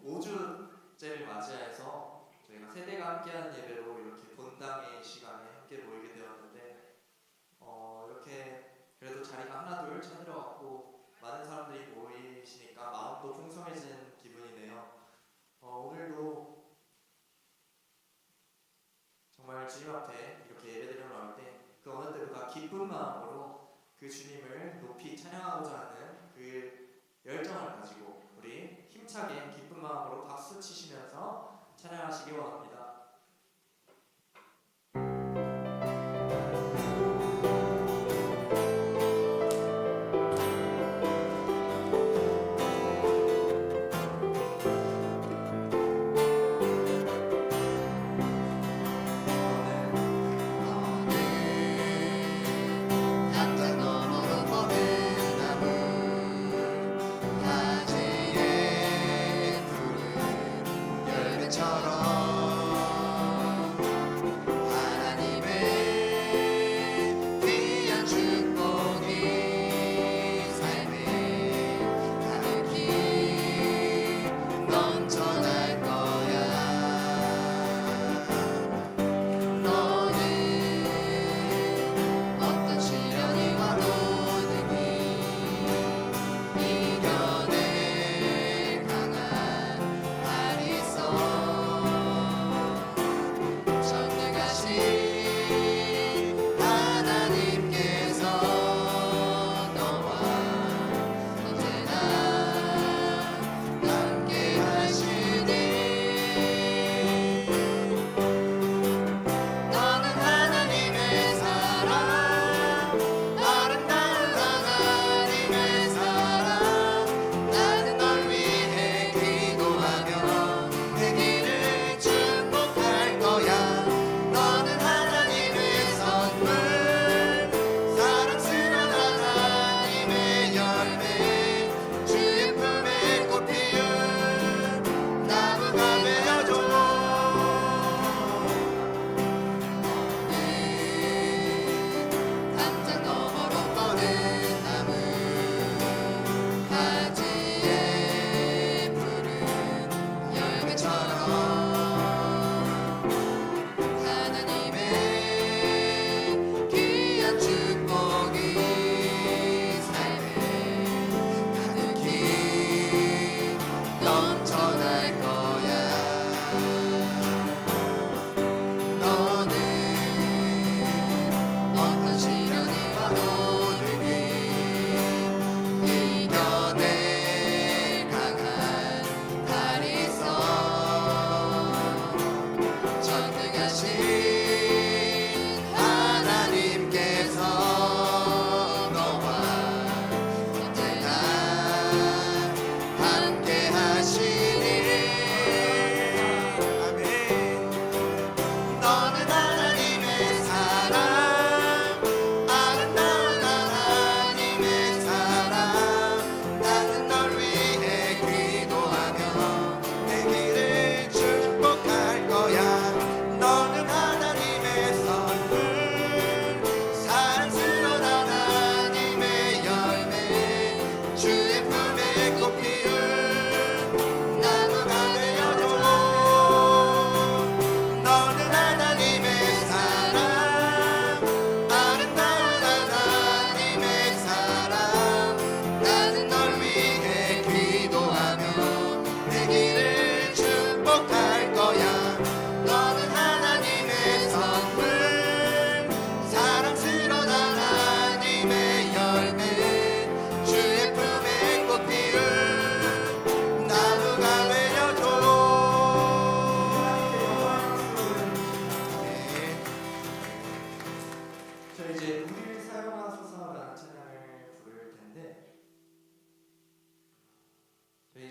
5주째를 맞이해서 저희가 세대가 함께하는 예배로 이렇게 본당의 시간에 함께 모이게 되었는데 이렇게 그래도 자리가 하나 둘 차들어갔고 많은 사람들이 모이시니까 마음도 풍성해진 기분이네요. 오늘도 정말 주님 앞에 이렇게 예배드리러 나올 때 그 어느 때보다 기쁜 마음으로 그 주님을 높이 찬양하고자 하는 그 열정을 가지고 우리 힘차게 기쁜 마음으로 박수 치시면서 찬양하시기 원합니다.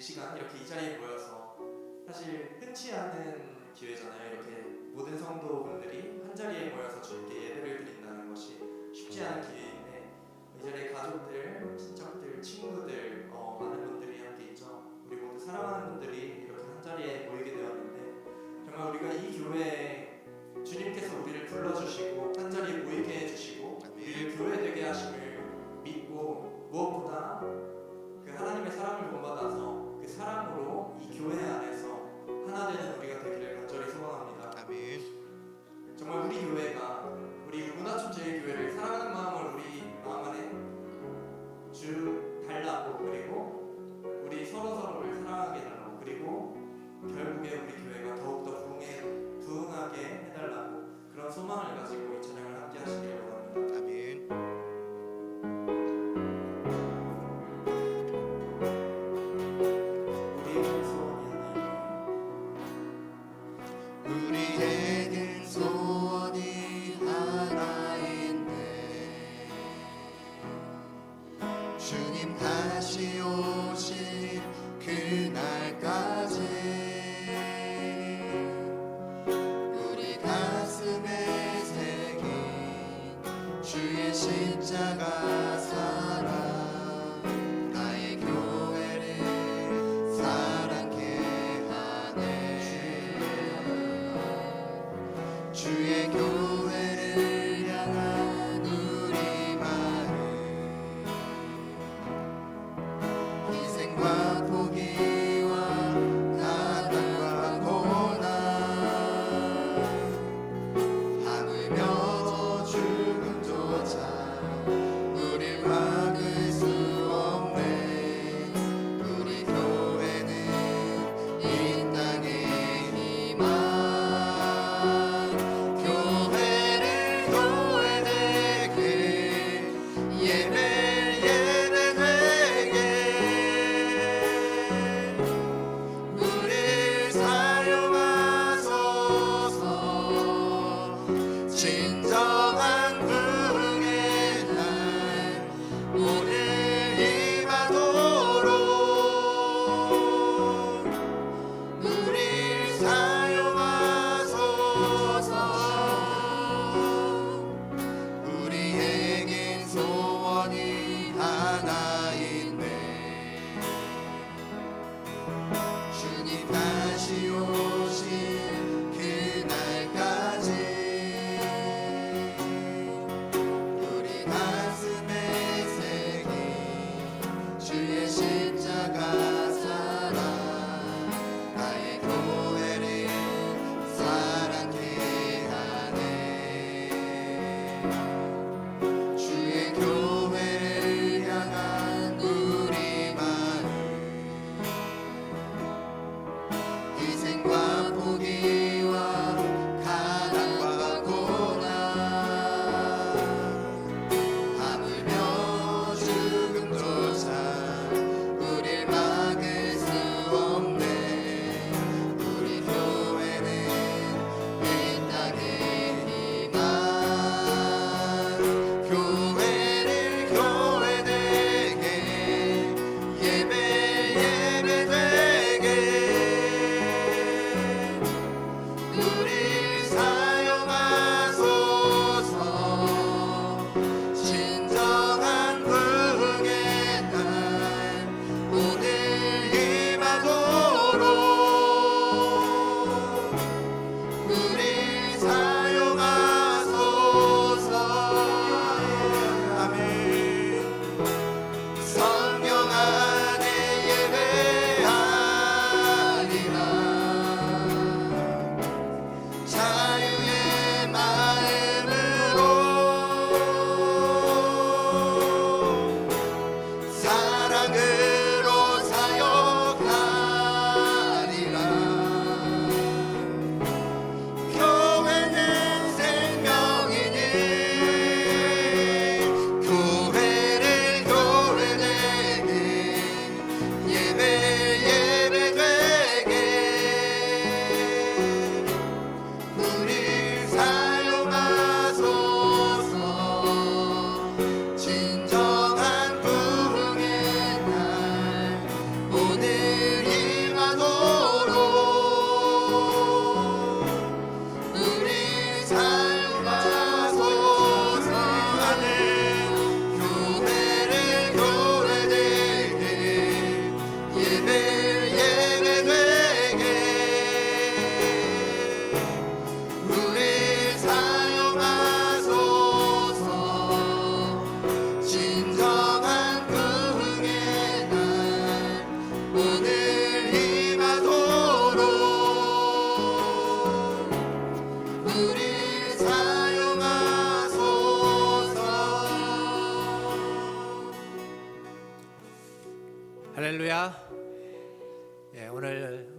이 시간 이렇게 이 자리에 모여서 사실 흔치 않은 기회잖아요. 이렇게 모든 성도분들이 한 자리에 모여서 주님께 예배를 드린다는 것이 쉽지 않은 기회인데 이 자리에 가족들, 친척들, 친구들 많은 분들이 함께 있죠. 우리 모두 사랑하는 분들이 이렇게 한 자리에 모이게 되었는데 정말 우리가 이 교회에 주님께서 우리를 불러주시고 한 자리에 모이게 해주시고 우리를 교회되게 하심을 믿고 무엇보다 그 하나님의 사랑을 본받아서 그 사랑으로 이 교회 안에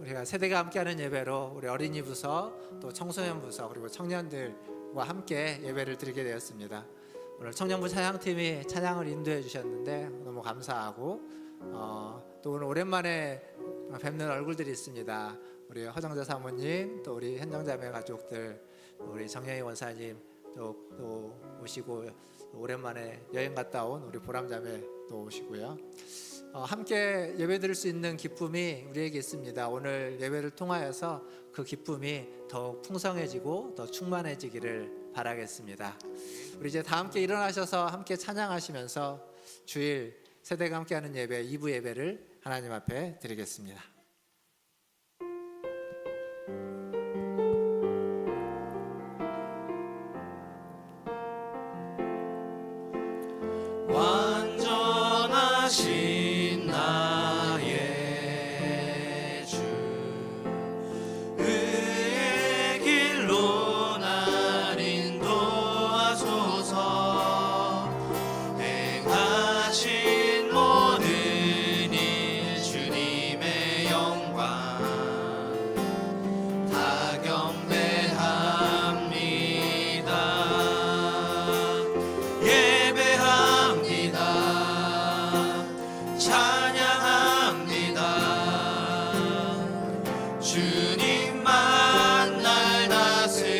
우리가 세대가 함께하는 예배로 우리 어린이 부서 또 청소년 부서 그리고 청년들과 함께 예배를 드리게 되었습니다. 오늘 청년부 찬양팀이 찬양을 인도해 주셨는데 너무 감사하고 또 오늘 오랜만에 뵙는 얼굴들이 있습니다. 우리 허정자 사모님, 또 우리 현정자매 가족들, 우리 정영희 원사님 또 오시고, 오랜만에 여행 갔다 온 우리 보람자매 또 오시고요. 함께 예배 드릴 수 있는 기쁨이 우리에게 있습니다. 오늘 예배를 통하여서 그 기쁨이 더욱 풍성해지고 더 충만해지기를 바라겠습니다. 우리 이제 다 함께 일어나셔서 함께 찬양하시면서 주일 세대가 함께하는 예배 2부 예배를 하나님 앞에 드리겠습니다. 완전하신 나의 주, 의의 길로 날 인도하소서. 행하신 모든 일 주님의 영광 다 경배합니다. 예배합니다. 찬양합니다. 주님만 날 다스리소서.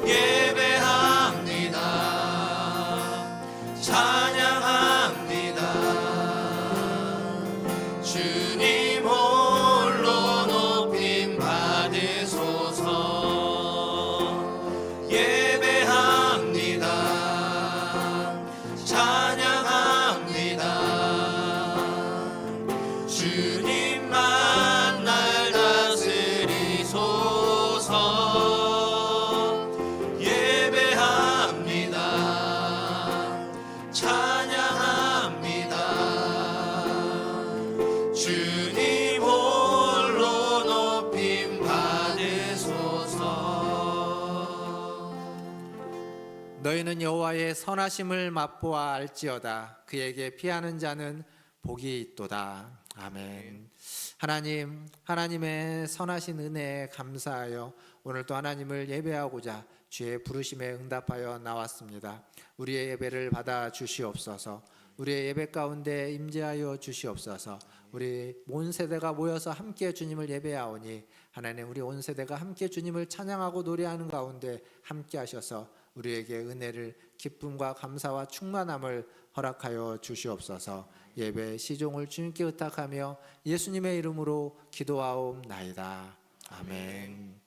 예배합니다. 찬양합니다. 주님 홀로 높임 받으소서. 예배합니다. 찬양합니다. 주님만 날 다스리소서. 예배합니다. 찬양합니다. 주님 홀로 높임 받으소서. 너희는 여호와의 선하심을 맛보아 알지어다. 그에게 피하는 자는 복이 있도다. 아멘. 하나님, 하나님의 선하신 은혜에 감사하여 오늘도 하나님을 예배하고자 주의 부르심에 응답하여 나왔습니다. 우리의 예배를 받아 주시옵소서. 우리의 예배 가운데 임재하여 주시옵소서. 우리 온 세대가 모여서 함께 주님을 예배하오니 하나님, 우리 온 세대가 함께 주님을 찬양하고 노래하는 가운데 함께 하셔서 우리에게 은혜를, 기쁨과 감사와 충만함을 허락하여 주시옵소서. 예배 시종을 주님께 의탁하며 예수님의 이름으로 기도하옵나이다. 아멘.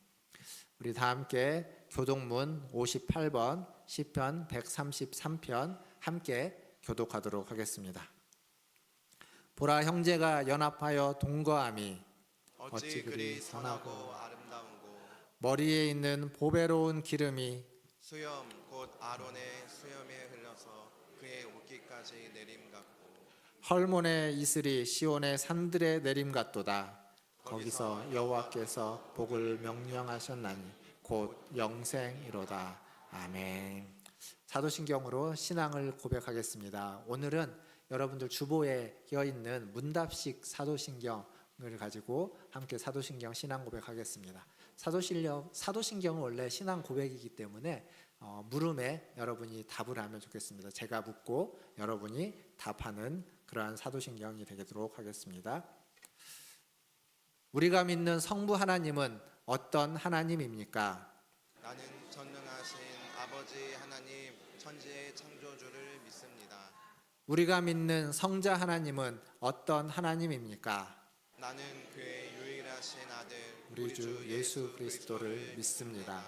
우리 다 함께 교독문 58번 시편 133편 함께 교독하도록 하겠습니다. 보라, 형제가 연합하여 동거함이 어찌 그리 선하고 아름다운고. 머리에 있는 보배로운 기름이 수염 곧 아론의 수염에 흘러서 그의 옷깃까지 내림 같고. 헐몬의 이슬이 시온의 산들에 내림 같도다. 거기서 여호와께서 복을 명령하셨나니 곧 영생이로다. 아멘. 사도신경으로 신앙을 고백하겠습니다. 오늘은 여러분들 주보에 끼어있는 문답식 사도신경을 가지고 함께 사도신경 신앙 고백하겠습니다. 사도신경은 원래 신앙 고백이기 때문에 물음에 여러분이 답을 하면 좋겠습니다. 제가 묻고 여러분이 답하는 그러한 사도신경이 되도록 하겠습니다. 우리가 믿는 성부 하나님은 어떤 하나님입니까? 나는 전능하신 아버지 하나님 천지의 창조주를 믿습니다. 우리가 믿는 성자 하나님은 어떤 하나님입니까? 나는 그의 유일하신 아들 우리 주 예수 그리스도를 믿습니다.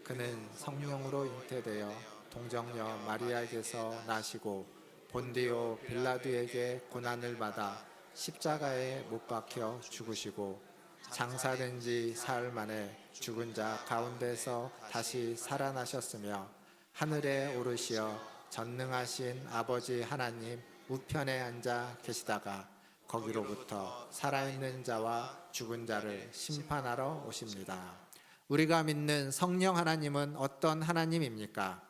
그는 성령으로 잉태되어 동정녀 마리아에게서 나시고 본디오 빌라도에게 고난을 받아 십자가에 못 박혀 죽으시고 장사된 지 사흘 만에 죽은 자 가운데서 다시 살아나셨으며 하늘에 오르시어 전능하신 아버지 하나님 우편에 앉아 계시다가 거기로부터 살아있는 자와 죽은 자를 심판하러 오십니다. 우리가 믿는 성령 하나님은 어떤 하나님입니까?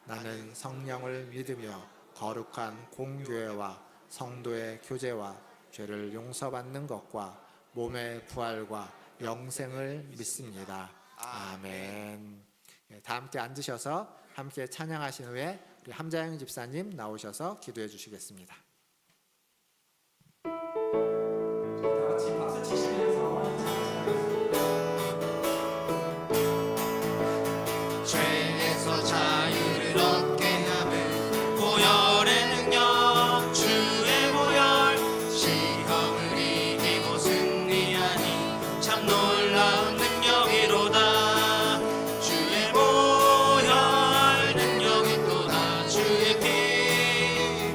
나는 성령을 믿으며 거룩한 공교회와 성도의 교제와 죄를 용서받는 것과 몸의 부활과 영생을 믿습니다. 아멘. 예, 다 함께 앉으셔서 함께 찬양하신 후에 우리 함자영 집사님 나오셔서 기도해 주시겠습니다. 다 같이 박수 치시면서 찬양하겠습니다. 죄에서 자유를 얻게 하는 보혈의 능력 주의 보혈 시험을 이기고 승리하니 참 놀라운 능력이로다 주의 보혈 능력이 또다 주의 피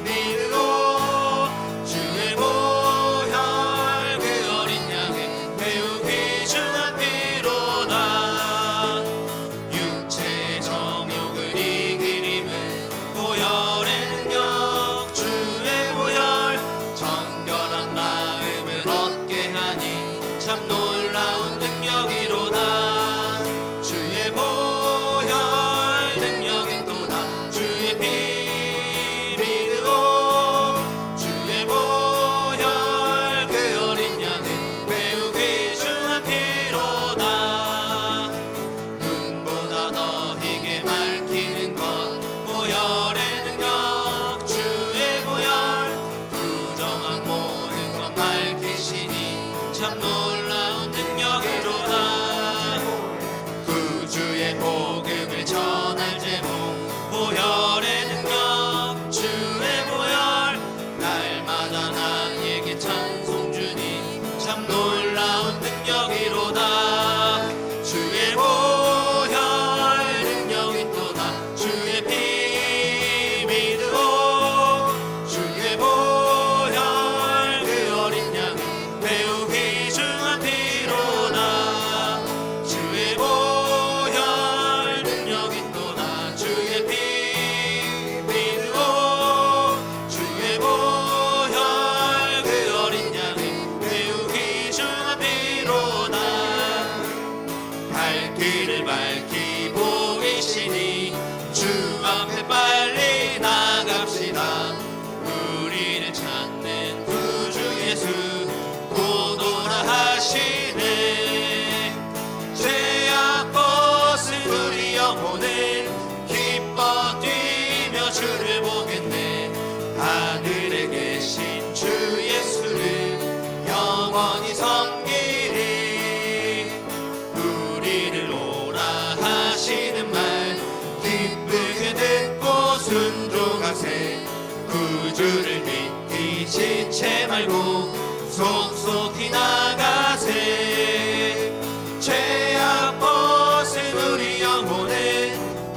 믿고 주의 보혈 그 어린 양의 매우 귀중한 피로다 육체 정욕을 이긴 힘은 보혈의 능력 주의 보혈 정결한 마음을 얻게 하니 참 놀라운 능력이로다 주의 보혈 능력이 또다 주의 피 믿고 주의 보혈 그 어린 양은 매우 귀중한 피로다 눈보다 더 희게 밝히는 것 보혈의 능력 주의 보혈 부정한 모든 것 밝히시니 참 놀라운 능력이로다 구주의 복음을 전할 제목 보혈의 능력 주의 보혈 날마다 나에게 찬송 주니 참 놀라운 능력이로다 주의 보혈 능력이 또다 주의 피 믿고 주의 보혈 그 어린 양은 매우 귀중한 피로다 주의 보혈 능력이 또다 주의 피 믿고 주의 보혈 그 어린 양은 매우 귀중한 피로다 발길을 밝히 보이시니 주 앞에 빨리 나갑시다 우리를 찾는 구주 예수 곧 오라 하시네 죄악 벗은 우리 영혼은 기뻐 뛰며 주를 보겠네 하늘에 계신 주 예수를 영원히 섬기리 우리를 오라 하시는 말 기쁘게 듣고 순종하세 구주를 믿기 지체 말고 속속히 나가세 죄악 벗은 우리 영혼은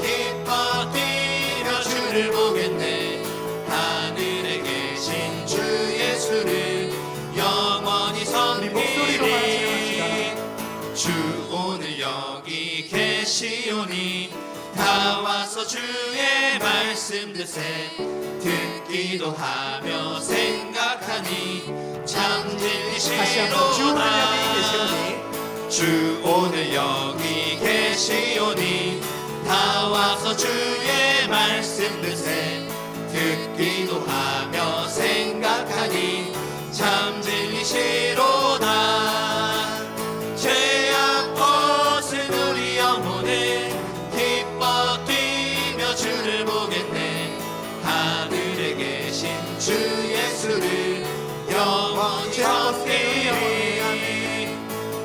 기뻐 뛰며 주를 보겠네 하늘에 계신 주 예수를 영원히 우리 목소리로만 섬기리 찬양합시다. 주 오늘 여기 계시오니 다 와서 주의 말씀 듣세 듣기도 하며 생각하니 참 다시 한번 주 오늘 여기 진리시로다 계시오니 주 오늘 여기 계시오니 다 와서 주의 말씀 듣세 듣기도 하며 생각하니 참 진리시로다 죄악 벗은 우리 영혼은 기뻐 뛰며 주를 보겠네 하늘에 계신 주 예수를 영원히 섬기리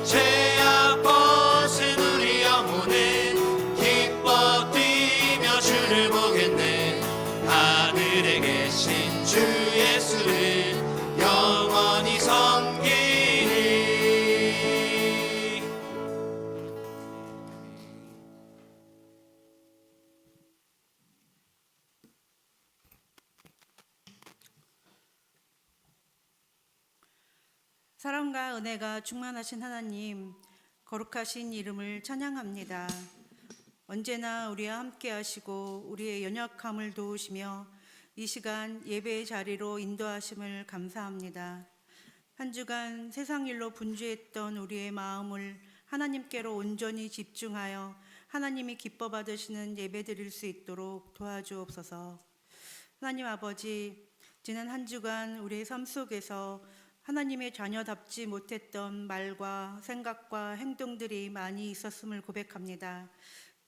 죄악 벗은 우리 영혼은 기뻐 뛰며 주를 보겠네 하늘에 계신 주 예수를 영원히 섬기리 사랑과 은혜가 충만하신 하나님, 거룩하신 이름을 찬양합니다. 언제나 우리와 함께 하시고 우리의 연약함을 도우시며 이 시간 예배의 자리로 인도하심을 감사합니다. 한 주간 세상 일로 분주했던 우리의 마음을 하나님께로 온전히 집중하여 하나님이 기뻐 받으시는 예배 드릴 수 있도록 도와주옵소서. 하나님 아버지, 지난 한 주간 우리의 삶 속에서 하나님의 자녀답지 못했던 말과 생각과 행동들이 많이 있었음을 고백합니다.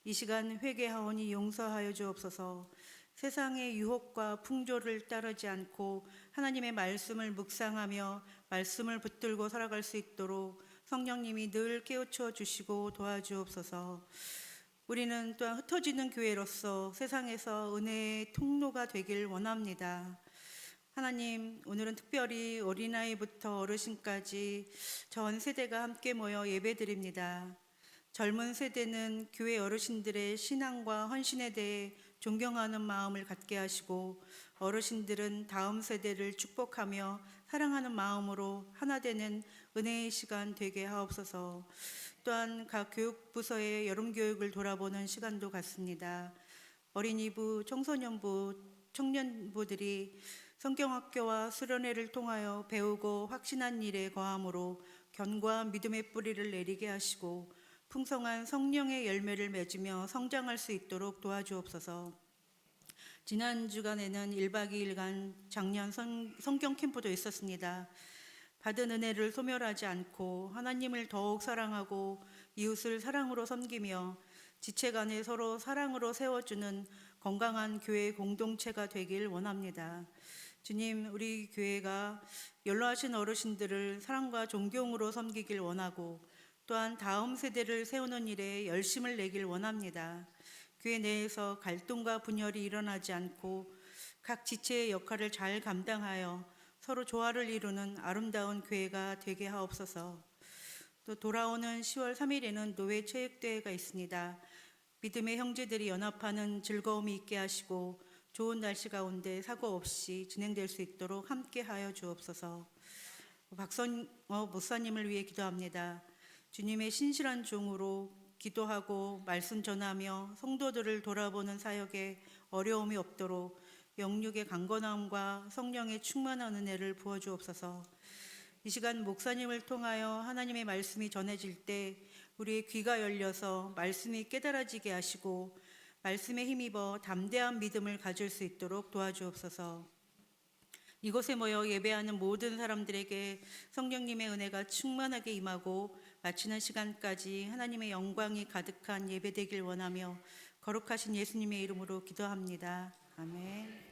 이 시간 회개하오니 용서하여 주옵소서. 세상의 유혹과 풍조를 따르지 않고 하나님의 말씀을 묵상하며 말씀을 붙들고 살아갈 수 있도록 성령님이 늘 깨우쳐 주시고 도와주옵소서. 우리는 또한 흩어지는 교회로서 세상에서 은혜의 통로가 되길 원합니다. 하나님, 오늘은 특별히 어린아이부터 어르신까지 전 세대가 함께 모여 예배드립니다. 젊은 세대는 교회 어르신들의 신앙과 헌신에 대해 존경하는 마음을 갖게 하시고, 어르신들은 다음 세대를 축복하며 사랑하는 마음으로 하나 되는 은혜의 시간 되게 하옵소서. 또한 각 교육부서의 여름교육을 돌아보는 시간도 갖습니다. 어린이부, 청소년부, 청년부들이 성경학교와 수련회를 통하여 배우고 확신한 일에 거함으로 견고한 믿음의 뿌리를 내리게 하시고 풍성한 성령의 열매를 맺으며 성장할 수 있도록 도와주옵소서. 지난 주간에는 1박 2일간 작년 성경 캠프도 있었습니다. 받은 은혜를 소멸하지 않고 하나님을 더욱 사랑하고 이웃을 사랑으로 섬기며 지체 간에 서로 사랑으로 세워주는 건강한 교회 공동체가 되길 원합니다. 주님, 우리 교회가 연로하신 어르신들을 사랑과 존경으로 섬기길 원하고 또한 다음 세대를 세우는 일에 열심을 내길 원합니다. 교회 내에서 갈등과 분열이 일어나지 않고 각 지체의 역할을 잘 감당하여 서로 조화를 이루는 아름다운 교회가 되게 하옵소서. 또 돌아오는 10월 3일에는 노회 체육대회가 있습니다. 믿음의 형제들이 연합하는 즐거움이 있게 하시고 좋은 날씨 가운데 사고 없이 진행될 수 있도록 함께하여 주옵소서. 박선호 목사님을 위해 기도합니다. 주님의 신실한 종으로 기도하고 말씀 전하며 성도들을 돌아보는 사역에 어려움이 없도록 영육의 강건함과 성령의 충만한 은혜를 부어주옵소서. 이 시간 목사님을 통하여 하나님의 말씀이 전해질 때 우리의 귀가 열려서 말씀이 깨달아지게 하시고 말씀에 힘입어 담대한 믿음을 가질 수 있도록 도와주옵소서. 이곳에 모여 예배하는 모든 사람들에게 성령님의 은혜가 충만하게 임하고 마치는 시간까지 하나님의 영광이 가득한 예배 되길 원하며 거룩하신 예수님의 이름으로 기도합니다. 아멘.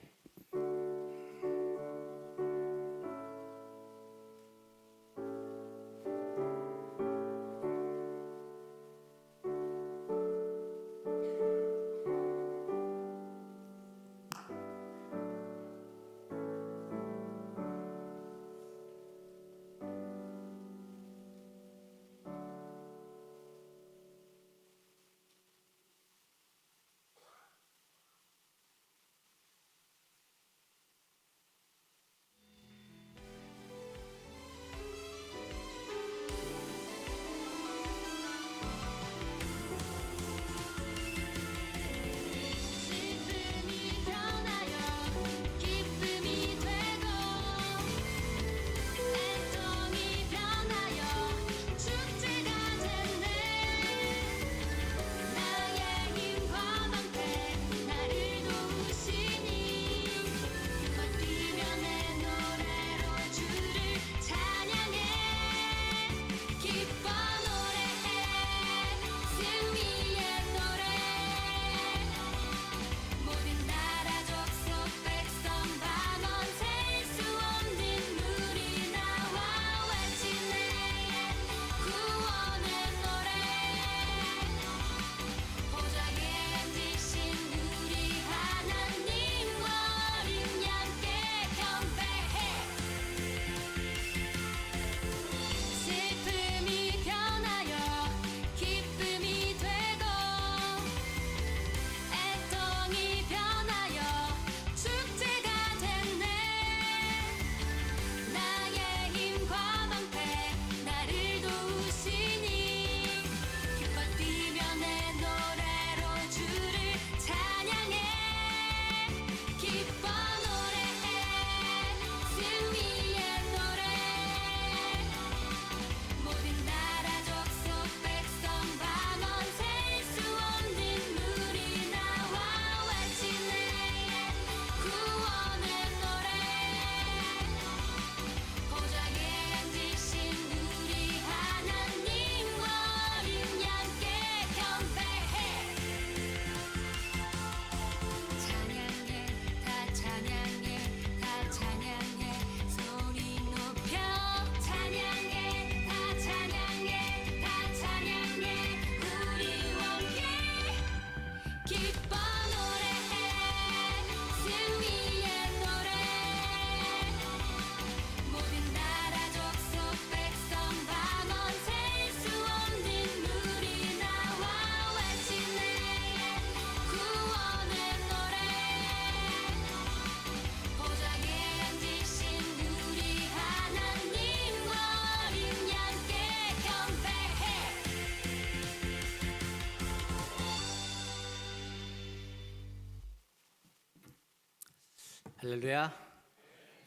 할렐루야.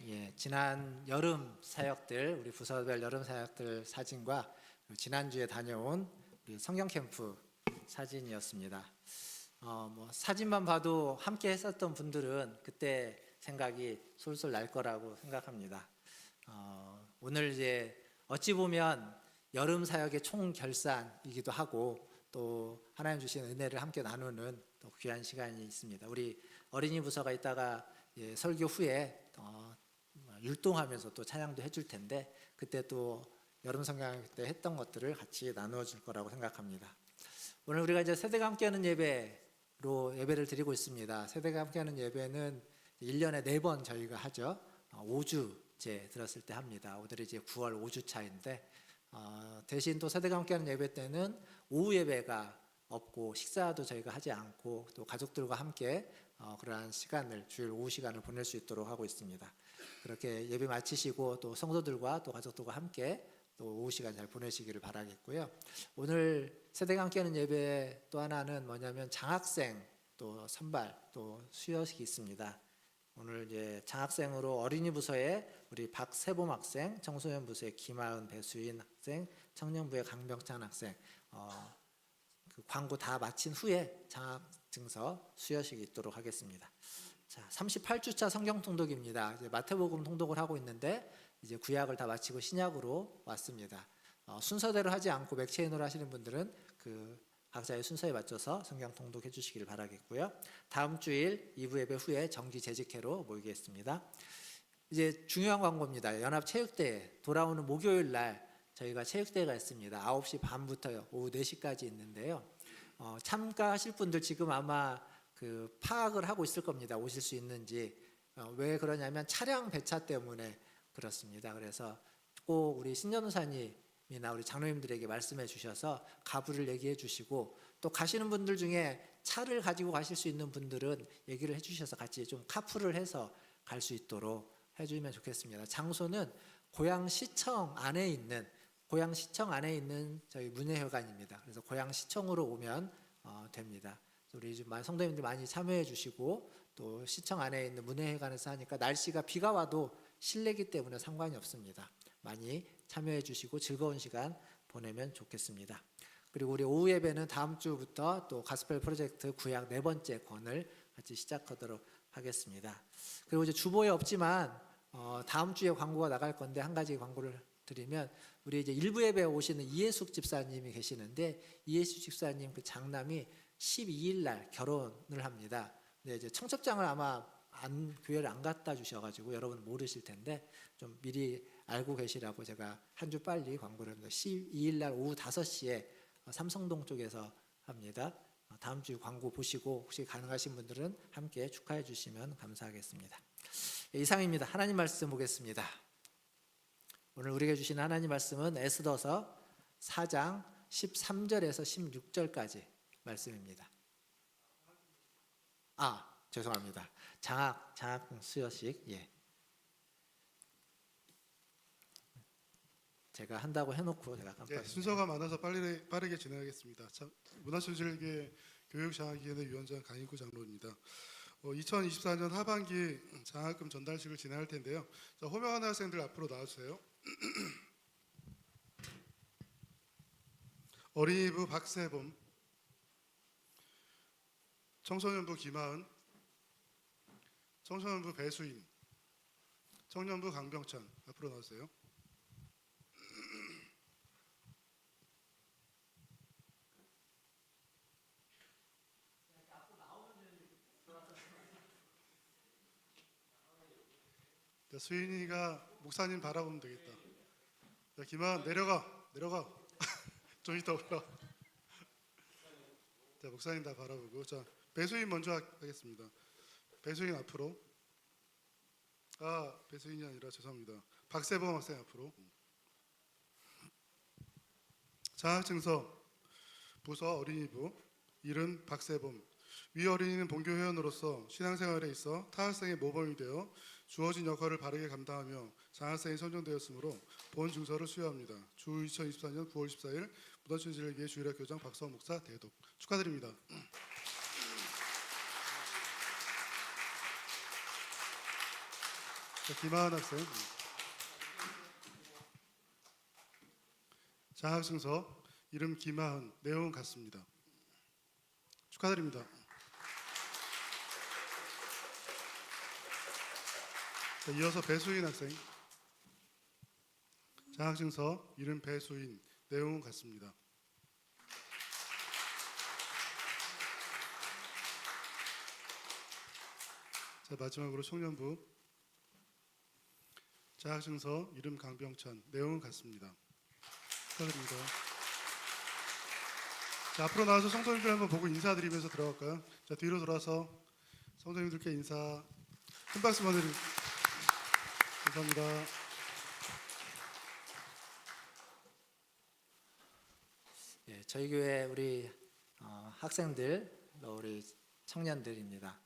예, 지난 여름 사역들, 우리 부서별 여름 사역들 사진과 지난주에 다녀온 우리 성경 캠프 사진이었습니다. 사진만 봐도 함께 했었던 분들은 그때 생각이 솔솔 날 거라고 생각합니다. 오늘 이제 어찌 보면 여름 사역의 총결산이기도 하고 또 하나님 주신 은혜를 함께 나누는 또 귀한 시간이 있습니다. 우리 어린이 부서가 이따가 설교 후에 율동하면서 또 찬양도 해줄 텐데 그때 또 여름 성경 때 했던 것들을 같이 나누어 줄 거라고 생각합니다. 오늘 우리가 이제 세대가 함께하는 예배로 예배를 드리고 있습니다. 세대가 함께하는 예배는 1년에 4번 저희가 하죠. 5주째 들었을 때 합니다. 오늘이 이제 9월 5주 차인데 대신 또 세대가 함께하는 예배 때는 오후 예배가 없고 식사도 저희가 하지 않고 또 가족들과 함께 그러한 시간을 주일 오후 시간을 보낼 수 있도록 하고 있습니다. 그렇게 예배 마치시고 또 성도들과 또 가족들과 함께 또 오후 시간 잘 보내시기를 바라겠고요. 오늘 세대가 함께하는 예배 또 하나는 뭐냐면 장학생 또 선발 또 수여식이 있습니다. 오늘 이제 장학생으로 어린이 부서에 우리 박세범 학생, 청소년 부서의 김하은, 배수인 학생, 청년부의 강병찬 학생 그 광고 다 마친 후에 장학증서 수여식이 있도록 하겠습니다. 자, 38주차 성경 통독입니다. 이제 마태복음 통독을 하고 있는데 이제 구약을 다 마치고 신약으로 왔습니다. 순서대로 하지 않고 맥체인으로 하시는 분들은 그 각자의 순서에 맞춰서 성경 통독해 주시기를 바라겠고요. 다음 주일 2부 예배 후에 정기 재직회로 모이겠습니다. 이제 중요한 광고입니다. 연합체육대회 돌아오는 목요일 날 저희가 체육대회가 있습니다. 9시 반부터 오후 4시까지 있는데요. 참가하실 분들 지금 아마 그 파악을 하고 있을 겁니다. 오실 수 있는지. 왜 그러냐면 차량 배차 때문에 그렇습니다. 그래서 꼭 우리 신전도사님이나 우리 장로님들에게 말씀해 주셔서 가부를 얘기해 주시고 또 가시는 분들 중에 차를 가지고 가실 수 있는 분들은 얘기를 해 주셔서 같이 좀 카풀을 해서 갈 수 있도록 해주면 좋겠습니다. 장소는 고양시청 안에 있는 저희 문예회관입니다. 그래서 고양시청으로 오면 됩니다. 우리 성도님들 많이 참여해 주시고 또 시청 안에 있는 문예회관에서 하니까 날씨가 비가 와도 실내기 때문에 상관이 없습니다. 많이 참여해 주시고 즐거운 시간 보내면 좋겠습니다. 그리고 우리 오후 예배는 다음 주부터 또 가스펠 프로젝트 구약 4번째 권을 같이 시작하도록 하겠습니다. 그리고 이제 주보에 없지만 다음 주에 광고가 나갈 건데 한 가지 광고를 드리면 우리 이제 일부 예배에 오시는 이해숙 집사님이 계시는데 이해숙 집사님 그 장남이 12일 날 결혼을 합니다. 근데 이제 청첩장을 아마 교회를 안 갖다 주셔가지고 여러분 모르실 텐데 좀 미리 알고 계시라고 제가 한 주 빨리 광고를 합니다. 12일 날 오후 5시에 삼성동 쪽에서 합니다. 다음 주 광고 보시고 혹시 가능하신 분들은 함께 축하해 주시면 감사하겠습니다. 이상입니다. 하나님 말씀 보겠습니다. 오늘 우리에게 주신 하나님 말씀은 에스더서 4장 13절에서 16절까지 말씀입니다. 죄송합니다. 장학 수여식 제가 한다고 해놓고 제가 깜빡. 순서가 많아서 빠르게 진행하겠습니다. 문화촌실계 교육장학위원회 위원장 강인구 장로입니다. 2024년 하반기 장학금 전달식을 진행할 텐데요. 호명하는 학생들 앞으로 나와주세요. 어린이부 박세범, 청소년부 김하은, 청소년부 배수인, 청년부 강병찬 앞으로 나오세요. 수인이가 목사님 바라보면 되겠다. 자, 김하은 내려가. 좀 이따 올라. 자, 목사님 다 바라보고. 자, 배수인 먼저 하겠습니다. 배수인 앞으로. 배수인이 아니라 죄송합니다. 박세범 학생 앞으로. 장학증서 부서 어린이부 이름 박세범. 위 어린이는 본교 회원으로서 신앙생활에 있어 타 학생의 모범이 되어 주어진 역할을 바르게 감당하며 장학생이 선정되었으므로 본 증서를 수여합니다. 주 2024년 9월 14일 문화촌실계 주일학 교장 박서원 목사 대독. 축하드립니다. 자, 김하은 학생. 장학증서 이름 김하은, 내용은 같습니다. 축하드립니다. 자, 이어서 배수인 학생. 장학증서 이름 배수인, 내용은 같습니다. 자, 마지막으로 청년부. 장학증서 이름 강병찬, 내용은 같습니다. 축하드립니다. 자, 앞으로 나와서 성도님들 한번 보고 인사드리면서 들어갈까요? 자, 뒤로 돌아서 성도님들께 인사 큰 박수 보내드립니다. 감사합니다. 예, 저희 교회 우리 학생들 또 우리 청년들입니다.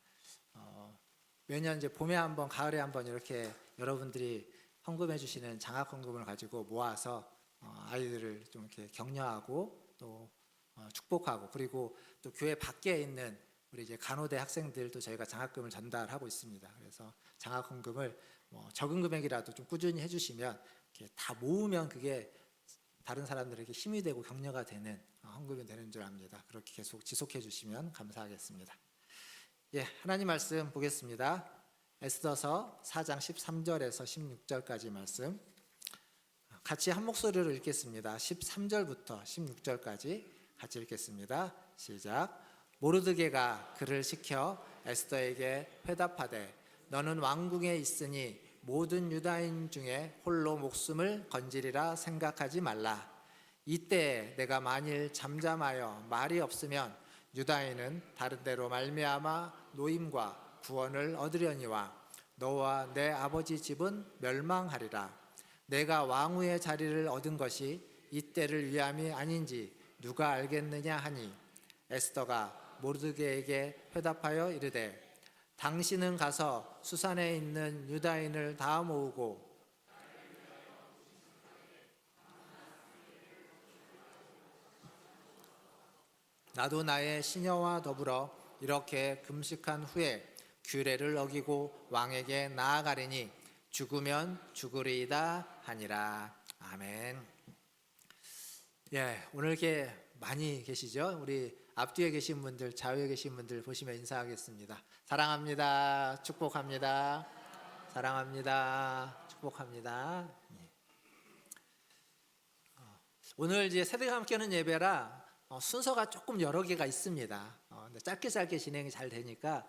매년 이제 봄에 한번 가을에 한번 이렇게 여러분들이 헌금해 주시는 장학 헌금을 가지고 모아서 아이들을 좀 이렇게 격려하고 또 축복하고 그리고 또 교회 밖에 있는 우리 이제 간호대 학생들도 저희가 장학금을 전달하고 있습니다. 그래서 장학 헌금을 적은 금액이라도 좀 꾸준히 해주시면 이렇게 다 모으면 그게 다른 사람들에게 힘이 되고 격려가 되는 헌금이 되는 줄 압니다. 그렇게 계속 지속해 주시면 감사하겠습니다. 예, 하나님 말씀 보겠습니다. 에스더서 4장 13절에서 16절까지 말씀 같이 한 목소리로 읽겠습니다. 13절부터 16절까지 같이 읽겠습니다. 시작. 모르드게가 그를 시켜 에스더에게 회답하되 너는 왕궁에 있으니 모든 유다인 중에 홀로 목숨을 건지리라 생각하지 말라. 이때 내가 만일 잠잠하여 말이 없으면 유다인은 다른 데로 말미암아 노임과 구원을 얻으려니와 너와 내 아버지 집은 멸망하리라. 내가 왕후의 자리를 얻은 것이 이때를 위함이 아닌지 누가 알겠느냐 하니 에스더가 모르드게에게 회답하여 이르되 당신은 가서 수산에 있는 유다인을 다 모으고 나도 나의 시녀와 더불어 이렇게 금식한 후에 규례를 어기고 왕에게 나아가리니 죽으면 죽으리이다 하니라. 아멘. 예, 오늘 이렇게 많이 계시죠? 우리 앞뒤에 계신 분들, 좌우에 계신 분들 보시면 인사하겠습니다. 사랑합니다. 축복합니다. 사랑합니다. 축복합니다. 오늘 이제 세대가 함께하는 예배라 순서가 조금 여러 개가 있습니다. 근데 짧게 진행이 잘 되니까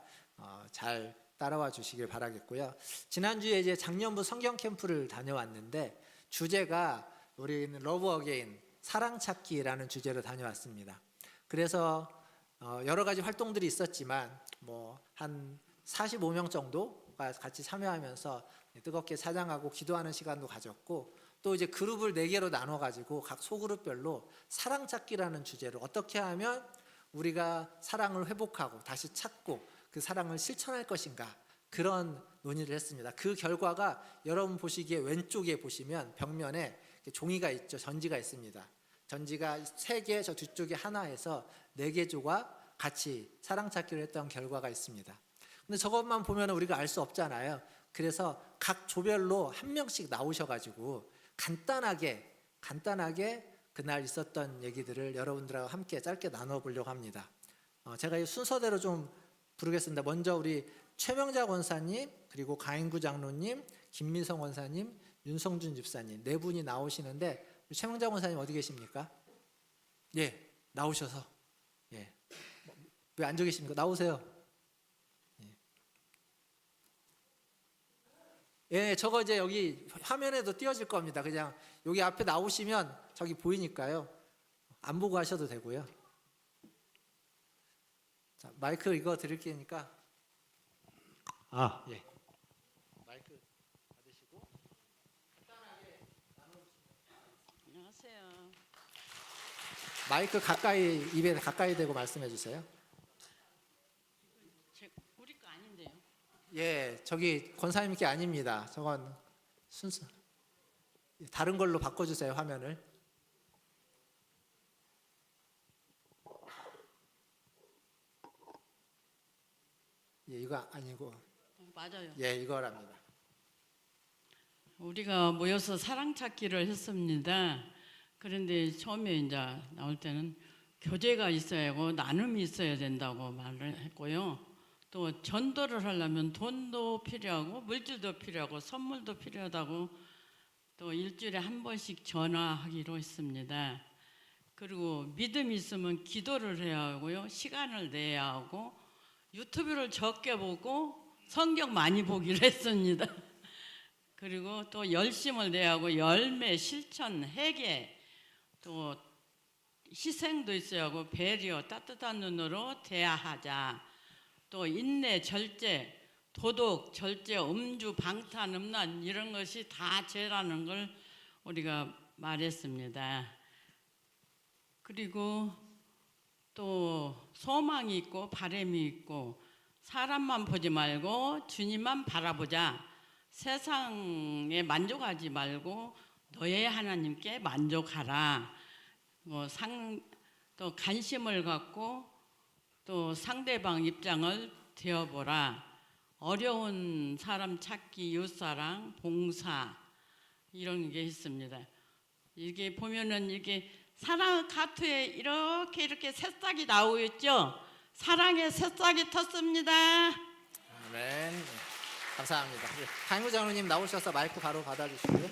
잘 따라와 주시길 바라겠고요. 지난주에 이제 작년부 성경 캠프를 다녀왔는데 주제가 우리는 러브 어게인 사랑 찾기라는 주제로 다녀왔습니다. 그래서 여러 가지 활동들이 있었지만 한 45명 정도가 같이 참여하면서 뜨겁게 사랑하고 기도하는 시간도 가졌고 또 이제 그룹을 4개로 나눠 가지고 각 소그룹별로 사랑 찾기라는 주제로 어떻게 하면 우리가 사랑을 회복하고 다시 찾고 그 사랑을 실천할 것인가 그런 논의를 했습니다. 그 결과가 여러분 보시기에 왼쪽에 보시면 벽면에 종이가 있죠. 전지가 있습니다. 전지가 3개, 저 뒤쪽에 하나 해서 4개 조가 같이 사랑 찾기를 했던 결과가 있습니다. 근데 저것만 보면 우리가 알 수 없잖아요. 그래서 각 조별로 한 명씩 나오셔가지고 간단하게 그날 있었던 얘기들을 여러분들하고 함께 짧게 나눠보려고 합니다. 제가 이 순서대로 좀 부르겠습니다. 먼저 우리 최명자 권사님, 그리고 가인구 장로님, 김미성 권사님, 윤성준 집사님 4분이 나오시는데 최명자 권사님 어디 계십니까? 예, 나오셔서 예, 왜 앉아 계십니까? 나오세요. 예, 저거 이제 여기 화면에도 띄워질 겁니다. 그냥 여기 앞에 나오시면 저기 보이니까요. 안 보고 하셔도 되고요. 자, 마이크 이거 드릴 테니까. 예. 마이크 받으시고 간단하게 안녕하세요. 마이크 가까이 입에 가까이 대고 말씀해 주세요. 우리 거 아닌데요. 예, 저기 권사님께 아닙니다. 저건 순서 다른 걸로 바꿔주세요. 화면을. 예, 이거 아니고 맞아요. 예, 이거랍니다. 우리가 모여서 사랑 찾기를 했습니다. 그런데 처음에 이제 나올 때는 교제가 있어야 하고 나눔이 있어야 된다고 말을 했고요. 또 전도를 하려면 돈도 필요하고 물질도 필요하고 선물도 필요하다고 또 일주일에 한 번씩 전화하기로 했습니다. 그리고 믿음이 있으면 기도를 해야 하고요. 시간을 내야 하고 유튜브를 적게 보고 성경 많이 보기로 했습니다. 그리고 또 열심을 내야 하고 열매, 실천, 회개, 또 희생도 있어야 하고 배려, 따뜻한 눈으로 대하자. 또 인내, 절제, 도덕, 절제, 음주, 방탄, 음란 이런 것이 다 죄라는 걸 우리가 말했습니다. 그리고 또 소망이 있고 바람이 있고 사람만 보지 말고 주님만 바라보자. 세상에 만족하지 말고 너의 하나님께 만족하라. 또 관심을 갖고 또 상대방 입장을 되어보라. 어려운 사람 찾기, 이웃사랑, 봉사 이런 게 있습니다. 이게 보면은 이게 사랑 카트에 이렇게 새싹이 나오고 있죠. 사랑의 새싹이 텄습니다. 아멘. 감사합니다. 강무 장로님 나오셔서 마이크 바로 받아주시고요.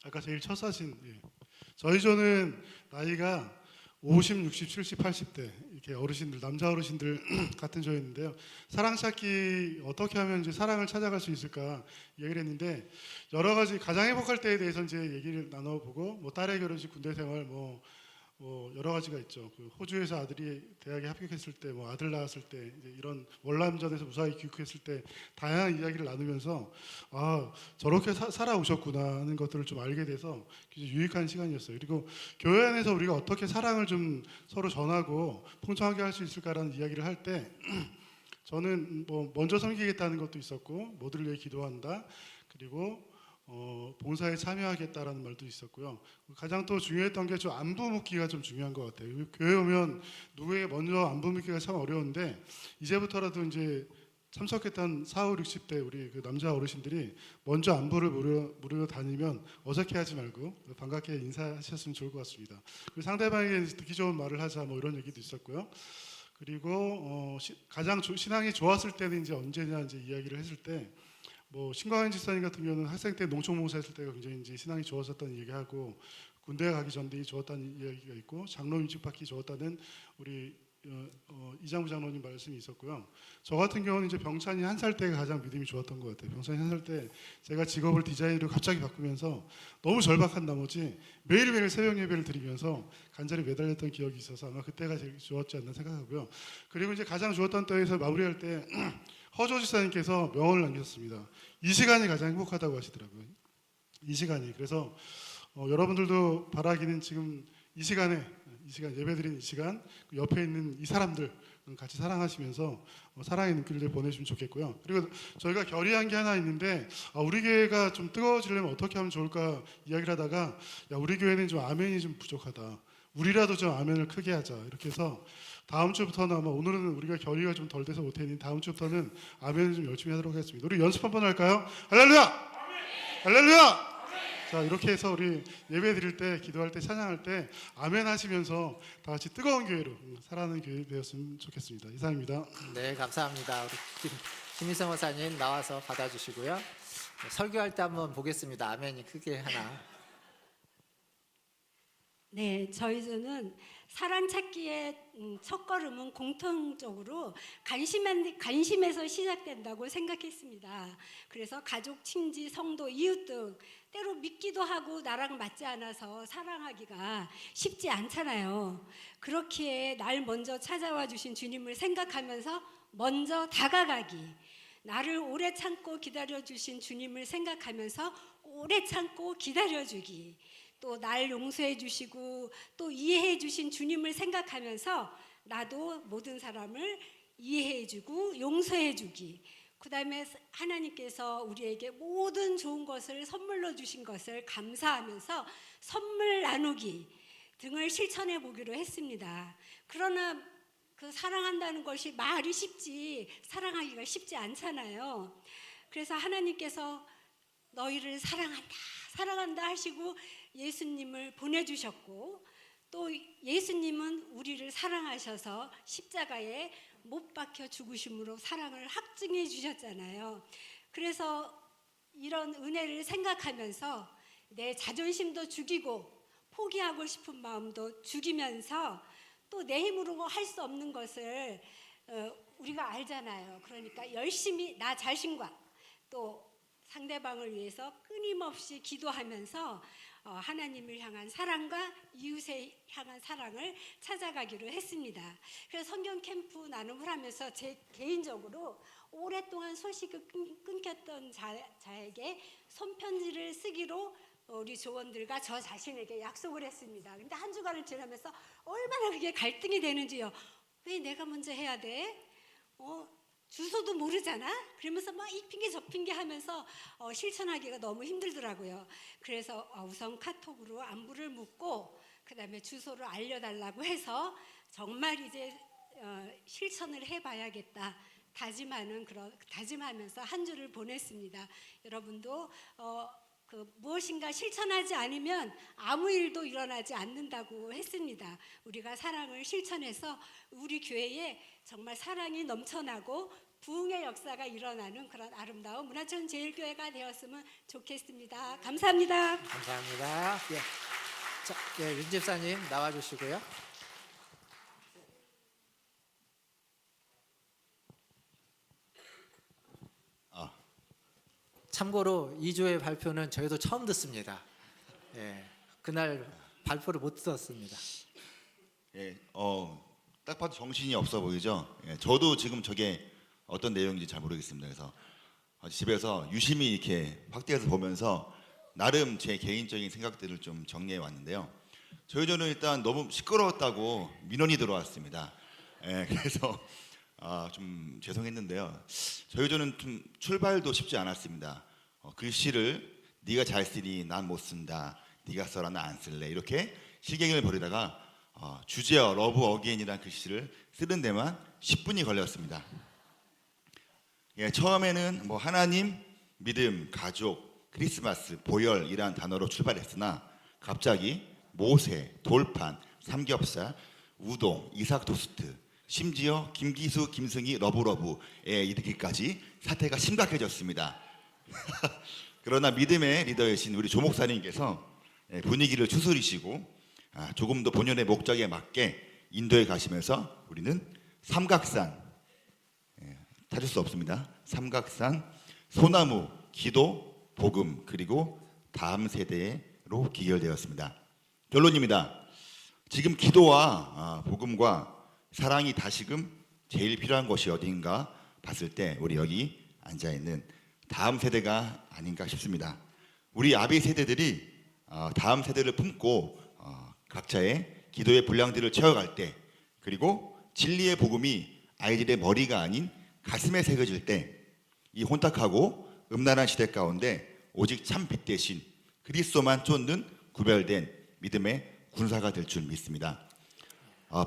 아까 제일 첫 사진. 예. 저희 조는 나이가 50, 60, 70, 80대 이렇게 어르신들, 남자 어르신들 같은 조였는데요. 사랑 찾기 어떻게 하면 이제 사랑을 찾아갈 수 있을까 얘기를 했는데 여러 가지 가장 행복할 때에 대해서 이제 얘기를 나눠보고 뭐 딸의 결혼식, 군대 생활, 뭐 여러 가지가 있죠. 그 호주에서 아들이 대학에 합격했을 때, 뭐 아들 낳았을 때, 이제 이런 월남전에서 무사히 귀국했을 때 다양한 이야기를 나누면서 아 저렇게 살아오셨구나 하는 것들을 좀 알게 돼서 굉장히 유익한 시간이었어요. 그리고 교회 안에서 우리가 어떻게 사랑을 좀 서로 전하고 풍성하게 할 수 있을까라는 이야기를 할 때 저는 뭐 먼저 섬기겠다는 것도 있었고 모두를 위해 기도한다. 그리고 봉사에 참여하겠다라는 말도 있었고요. 가장 또 중요했던 게 좀 안부 묻기가 좀 중요한 것 같아요. 교회 오면 누구에게 먼저 안부 묻기가 참 어려운데 이제부터라도 이제 참석했던 40, 60대 우리 그 남자 어르신들이 먼저 안부를 물으러 다니면 어색해하지 말고 반갑게 인사하셨으면 좋을 것 같습니다. 그리고 상대방에게 듣기 좋은 말을 하자 뭐 이런 얘기도 있었고요. 그리고 가장 신앙이 좋았을 때는 이제 언제냐 이제 이야기를 했을 때. 뭐 신광현 집사님 같은 경우는 학생 때 농촌봉사했을 때가 굉장히 이제 신앙이 좋았었다는 얘기하고 군대 가기 전에 좋았다는 이야기가 있고 장로 위직받기 좋았다는 우리 이장부 장로님 말씀이 있었고요. 저 같은 경우는 이제 병찬이 1살 때가 가장 믿음이 좋았던 것 같아요. 병찬이 1살 때 제가 직업을 디자인으로 갑자기 바꾸면서 너무 절박한 나머지 매일매일 새벽 예배를 드리면서 간절히 매달렸던 기억이 있어서 아마 그때가 제일 좋았지 않나 생각하고요. 그리고 이제 가장 좋았던 때에서 마무리할 때 허조 지사님께서 명언을 남기셨습니다. 이 시간이 가장 행복하다고 하시더라고요. 이 시간이. 그래서 여러분들도 바라기는 지금 이 시간 예배드리는 이 시간 옆에 있는 이 사람들 같이 사랑하시면서 사랑의 눈길을 보내주면 좋겠고요. 그리고 저희가 결의한 게 하나 있는데 우리 교회가 좀 뜨거워지려면 어떻게 하면 좋을까 이야기를 하다가 우리 교회는 좀 아멘이 좀 부족하다. 우리라도 좀 아멘을 크게 하자. 이렇게 해서 다음 주부터는 아마 오늘은 우리가 결의가 좀 덜 돼서 못했는데 다음 주부터는 아멘을 좀 열심히 하도록 하겠습니다. 우리 연습 한번 할까요? 할렐루야! 할렐루야! 자 이렇게 해서 우리 예배 드릴 때 기도할 때 찬양할 때 아멘 하시면서 다 같이 뜨거운 교회로 살아가는 교회 되었으면 좋겠습니다. 이상입니다. 네, 감사합니다. 우리 김희성 원사님 나와서 받아주시고요. 설교할 때 한번 보겠습니다. 아멘이 크게 하나. 네, 저희는 사랑 찾기의 첫걸음은 공통적으로 관심에서 시작된다고 생각했습니다. 그래서 가족, 친지, 성도, 이웃 등 때로 믿기도 하고 나랑 맞지 않아서 사랑하기가 쉽지 않잖아요. 그렇기에 날 먼저 찾아와 주신 주님을 생각하면서 먼저 다가가기, 나를 오래 참고 기다려주신 주님을 생각하면서 오래 참고 기다려주기, 또 날 용서해 주시고 또 이해해 주신 주님을 생각하면서 나도 모든 사람을 이해해 주고 용서해 주기, 그 다음에 하나님께서 우리에게 모든 좋은 것을 선물로 주신 것을 감사하면서 선물 나누기 등을 실천해 보기로 했습니다. 그러나 그 사랑한다는 것이 말이 쉽지 사랑하기가 쉽지 않잖아요. 그래서 하나님께서 너희를 사랑한다, 사랑한다 하시고 예수님을 보내주셨고, 또 예수님은 우리를 사랑하셔서 십자가에 못 박혀 죽으심으로 사랑을 확증해 주셨잖아요. 그래서 이런 은혜를 생각하면서 내 자존심도 죽이고 포기하고 싶은 마음도 죽이면서 또 내 힘으로 할 수 없는 것을 우리가 알잖아요. 그러니까 열심히 나 자신과 또 상대방을 위해서 끊임없이 기도하면서 하나님을 향한 사랑과 이웃에 향한 사랑을 찾아가기로 했습니다. 그래서 성경 캠프 나눔을 하면서 제 개인적으로 오랫동안 소식이 끊겼던 자에게 손편지를 쓰기로 우리 조원들과 저 자신에게 약속을 했습니다. 근데 한 주간을 지나면서 얼마나 그게 갈등이 되는지요. 왜 내가 먼저 해야 돼? 주소도 모르잖아. 그러면서 막 이 핑계 저 핑계 하면서 실천하기가 너무 힘들더라고요. 그래서 우선 카톡으로 안부를 묻고 그다음에 주소를 알려달라고 해서 정말 이제 실천을 해봐야겠다 다짐하면서 한 주를 보냈습니다. 여러분도 무엇인가 실천하지 않으면 아무 일도 일어나지 않는다고 했습니다. 우리가 사랑을 실천해서 우리 교회에 정말 사랑이 넘쳐나고 부흥의 역사가 일어나는 그런 아름다운 문화촌 제일교회가 되었으면 좋겠습니다. 감사합니다. 감사합니다. 예. 자, 예, 윤 집사님 나와주시고요. 참고로 2조의 발표는 저희도 처음 듣습니다. 예, 그날 발표를 못 들었습니다. 예, 딱 봐도 정신이 없어 보이죠. 예, 저도 지금 저게 어떤 내용인지 잘 모르겠습니다. 그래서 집에서 유심히 이렇게 확대해서 보면서 나름 제 개인적인 생각들을 좀 정리해 왔는데요. 저희 조는 일단 너무 시끄러웠다고 민원이 들어왔습니다. 예, 그래서 좀 죄송했는데요. 저희 조는 좀 출발도 쉽지 않았습니다. 글씨를 네가 잘 쓰니 난 못 쓴다. 네가 써라 나 안 쓸래. 이렇게 실갱이를 벌이다가 주제어 러브 어게인이라는 글씨를 쓰는 데만 10분이 걸렸습니다. 예, 처음에는 뭐 하나님, 믿음, 가족, 크리스마스, 보혈이란 단어로 출발했으나 갑자기 모세, 돌판, 삼겹살, 우동, 이삭 토스트, 심지어 김기수, 김승희, 러브러브에 이르기까지 사태가 심각해졌습니다. 그러나 믿음의 리더이신 우리 조 목사님께서 분위기를 추스리시고 조금 더 본연의 목적에 맞게 인도해 가시면서 우리는 삼각산, 찾을 수 없습니다. 삼각산, 소나무, 기도, 복음, 그리고 다음 세대로 기결되었습니다. 결론입니다. 지금 기도와 복음과 사랑이 다시금 제일 필요한 것이 어딘가 봤을 때 우리 여기 앉아있는 다음 세대가 아닌가 싶습니다. 우리 아비 세대들이 다음 세대를 품고 각자의 기도의 분량들을 채워갈 때, 그리고 진리의 복음이 아이들의 머리가 아닌 가슴에 새겨질 때, 이 혼탁하고 음란한 시대 가운데 오직 참 빛 대신 그리스도만 쫓는 구별된 믿음의 군사가 될 줄 믿습니다.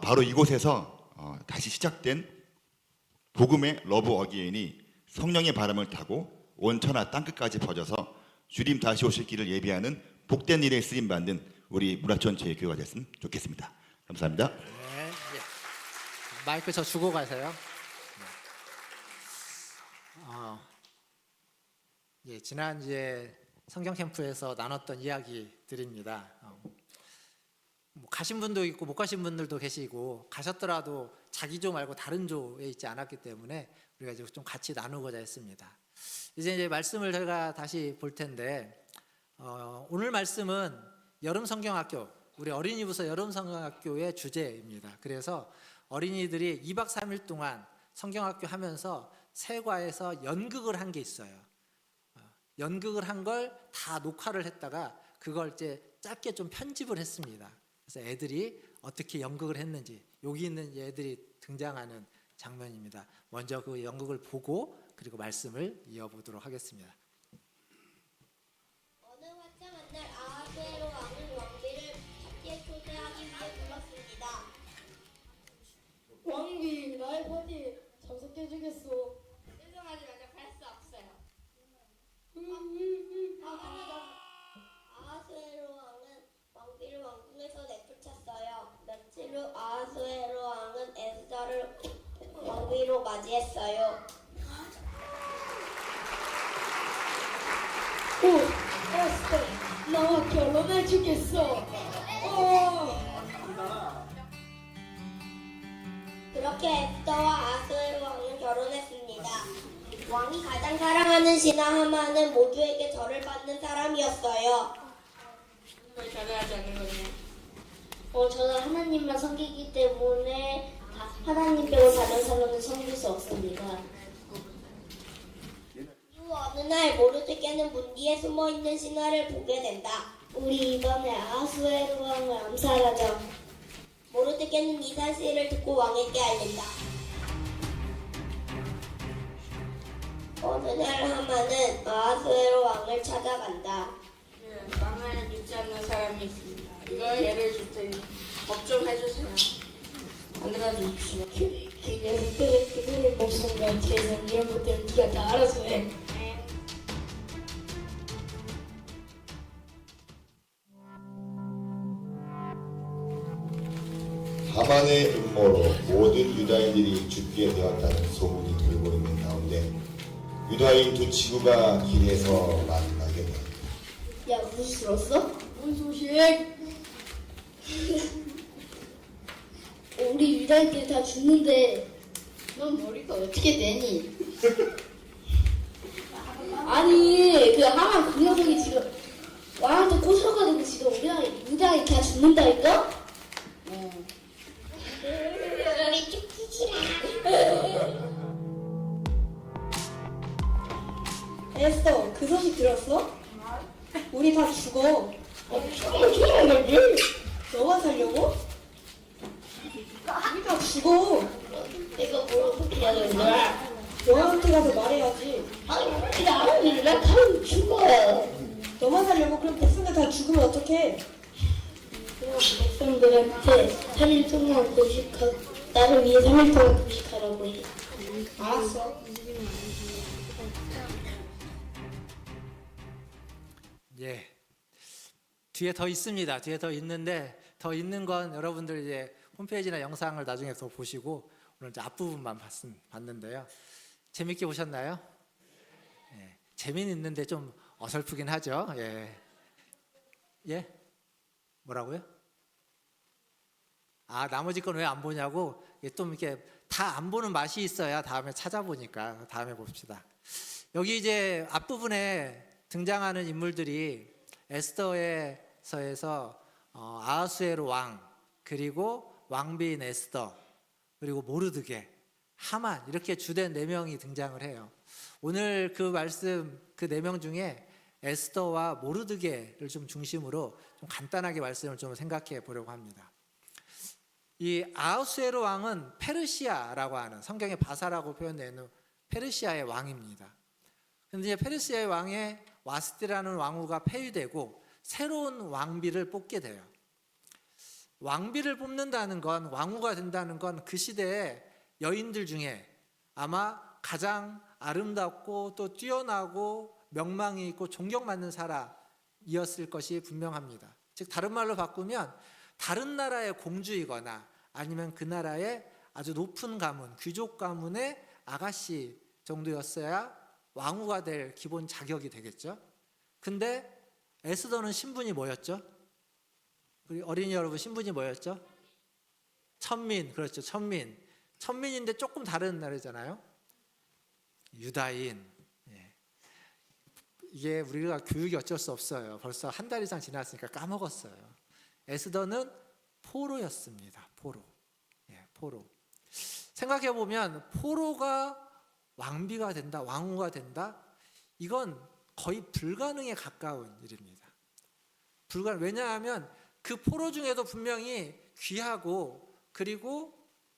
바로 이곳에서 다시 시작된 복음의 러브 어게인이 성령의 바람을 타고 온 천하 땅끝까지 퍼져서 주님 다시 오실 길을 예비하는 복된 일에 쓰임 받는 우리 문화촌 제일교회가 됐으면 좋겠습니다. 감사합니다. 네, 예. 마이크 저 주고 가세요. 예, 지난 이제 성경 캠프에서 나눴던 이야기들입니다. 뭐 가신 분도 있고 못 가신 분들도 계시고, 가셨더라도 자기 조 말고 다른 조에 있지 않았기 때문에 우리가 이제 좀 같이 나누고자 했습니다. 이제 말씀을 제가 다시 볼 텐데, 오늘 말씀은 여름 성경학교, 우리 어린이부서 여름 성경학교의 주제입니다. 그래서 어린이들이 2박 3일 동안 성경학교 하면서 세과에서 연극을 한 게 있어요. 연극을 한 걸 다 녹화를 했다가 그걸 이제 짧게 좀 편집을 했습니다. 그래서 애들이 어떻게 연극을 했는지, 여기 있는 애들이 등장하는 장면입니다. 먼저 그 연극을 보고 그리고 말씀을 이어보도록 하겠습니다. 어느 화창한 날 아하수에로 왕은 왕비를 파티에 초대하기 위해 불렀습니다. 왕비, 날 파티에 참석해주겠소? 죄송하지만 할 수 없어요. 아하수에로 왕은 왕비를 왕궁에서 내쫓았어요. 며칠 후 아하수에로 왕은 에스더를 왕비로 맞이했어요. 오, 에스더, 나와 결혼해 주겠어. 그렇게 에스더와 아하수에로 왕은 결혼했습니다. 왕이 가장 사랑하는 신하 하만은 모두에게 절을 받는 사람이었어요. 왜 결혼하지 않는 거냐? 저는 하나님만 섬기기 때문에 하나님 빼고 다른 사람은 섬길 수 없습니다. 이후 어느 날 모르드게는 문 뒤에 숨어있는 신하를 보게 된다. 우리 이번에 아하수에로 왕을 암살하자. 모르드게는 이 사실을 듣고 왕에게 알린다. 어느 날 하만은 아하수에로 왕을 찾아간다. 왕을 믿지 않는 사람이 있습니다. 이거 예를 줄 테니 법 좀 해주세요. 만들어 주십시오. 그들의 목숨과 재산 이런 것들은 네가 다 알아서 해. 하만의 음모로 모든 유다인들이 죽게 되었다는 소문이 돌고 있는 가운데 유다인 두 친구가 길에서 만나게 돼. 야, 무슨 들었어? 뭔 소식? 우리 유다인들 다 죽는데 넌 머리가 어떻게 되니? 아니 그 하만 그 녀석이 지금 왕한테 꼬셔가지고 지금 우리나라 유다인 다 죽는다니까? 우리 죽기지라. 에스더 그 소식 들었어? 우리 다 죽어. 죽으면 말지. 너가 살려고? 우리 다 죽어. 내가 뭘 어떻게 해야 되는 거야? 너한테 가서 말해야지. 아니 나는 나 가면 죽어요. 너만 살려고? 그럼 백성들 다 죽으면 어떡해? 그럼 백성들한테 3일 동안 금식하고 나를 위해 3일 동안 금식하라고 해. 알았어. 예. 뒤에 더 있습니다. 뒤에 더 있는데 더 있는 건 여러분들 이제 홈페이지나 영상을 나중에 더 보시고 오늘 이제 앞부분만 봤는데요. 재밌게 보셨나요? 예. 재미는 있는데 좀 어설프긴 하죠. 예. 예? 뭐라고요? 아, 나머지 건 왜 안 보냐고? 좀 이렇게 다 안 보는 맛이 있어야 다음에 찾아보니까 다음에 봅시다. 여기 이제 앞부분에 등장하는 인물들이 에스더에서에서 아하수에로 왕, 그리고 왕비인 에스더, 그리고 모르드게, 하만 이렇게 주된 4명이 등장을 해요. 오늘 그 말씀 그 4명 중에 에스더와 모르드게를 좀 중심으로 좀 간단하게 말씀을 좀 생각해 보려고 합니다. 이 아하수에로 왕은 페르시아라고 하는 성경의 바사라고 표현되는 페르시아의 왕입니다. 그런데 페르시아의 왕에 와스티라는 왕후가 폐위되고 새로운 왕비를 뽑게 돼요. 왕비를 뽑는다는 건, 왕후가 된다는 건 그 시대의 여인들 중에 아마 가장 아름답고 또 뛰어나고 명망이 있고 존경받는 사람이었을 것이 분명합니다. 즉 다른 말로 바꾸면 다른 나라의 공주이거나 아니면 그 나라의 아주 높은 가문, 귀족 가문의 아가씨 정도였어야 왕후가 될 기본 자격이 되겠죠. 근데 에스더는 신분이 뭐였죠? 우리 어린이 여러분 신분이 뭐였죠? 천민, 그렇죠. 천민. 천민인데 조금 다른 나라잖아요. 유다인. 예. 이게 우리가 교육이 어쩔 수 없어요. 벌써 한 달 이상 지났으니까 까먹었어요. 에스더는 포로였습니다. 포로. 예, 포로. 생각해 보면 포로가 왕비가 된다, 왕후가 된다. 이건 거의 불가능에 가까운 일입니다. 왜냐하면 그 포로 중에도 분명히 귀하고 그리고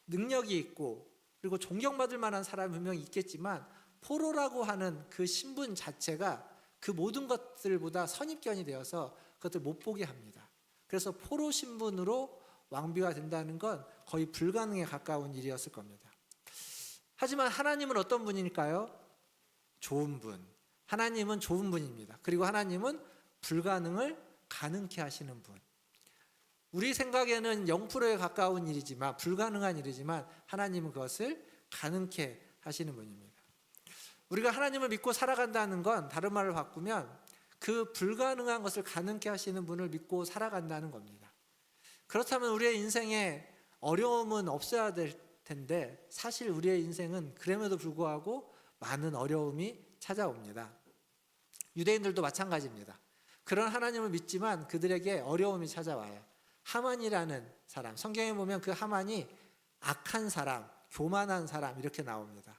능력이 있고 그리고 존경받을 만한 사람이 분명히 있겠지만 포로라고 하는 그 신분 자체가 그 모든 것들보다 선입견이 되어서 그것을 못 보게 합니다. 그래서 포로 신분으로 왕비가 된다는 건 거의 불가능에 가까운 일이었을 겁니다. 하지만 하나님은 어떤 분일까요? 좋은 분. 하나님은 좋은 분입니다. 그리고 하나님은 불가능을 가능케 하시는 분. 우리 생각에는 0%에 가까운 일이지만, 불가능한 일이지만 하나님은 그것을 가능케 하시는 분입니다. 우리가 하나님을 믿고 살아간다는 건 다른 말로 바꾸면 그 불가능한 것을 가능케 하시는 분을 믿고 살아간다는 겁니다. 그렇다면 우리의 인생에 어려움은 없어야 될 텐데 사실 우리의 인생은 그럼에도 불구하고 많은 어려움이 찾아옵니다. 유대인들도 마찬가지입니다. 그런 하나님을 믿지만 그들에게 어려움이 찾아와요. 하만이라는 사람, 성경에 보면 그 하만이 악한 사람, 교만한 사람 이렇게 나옵니다.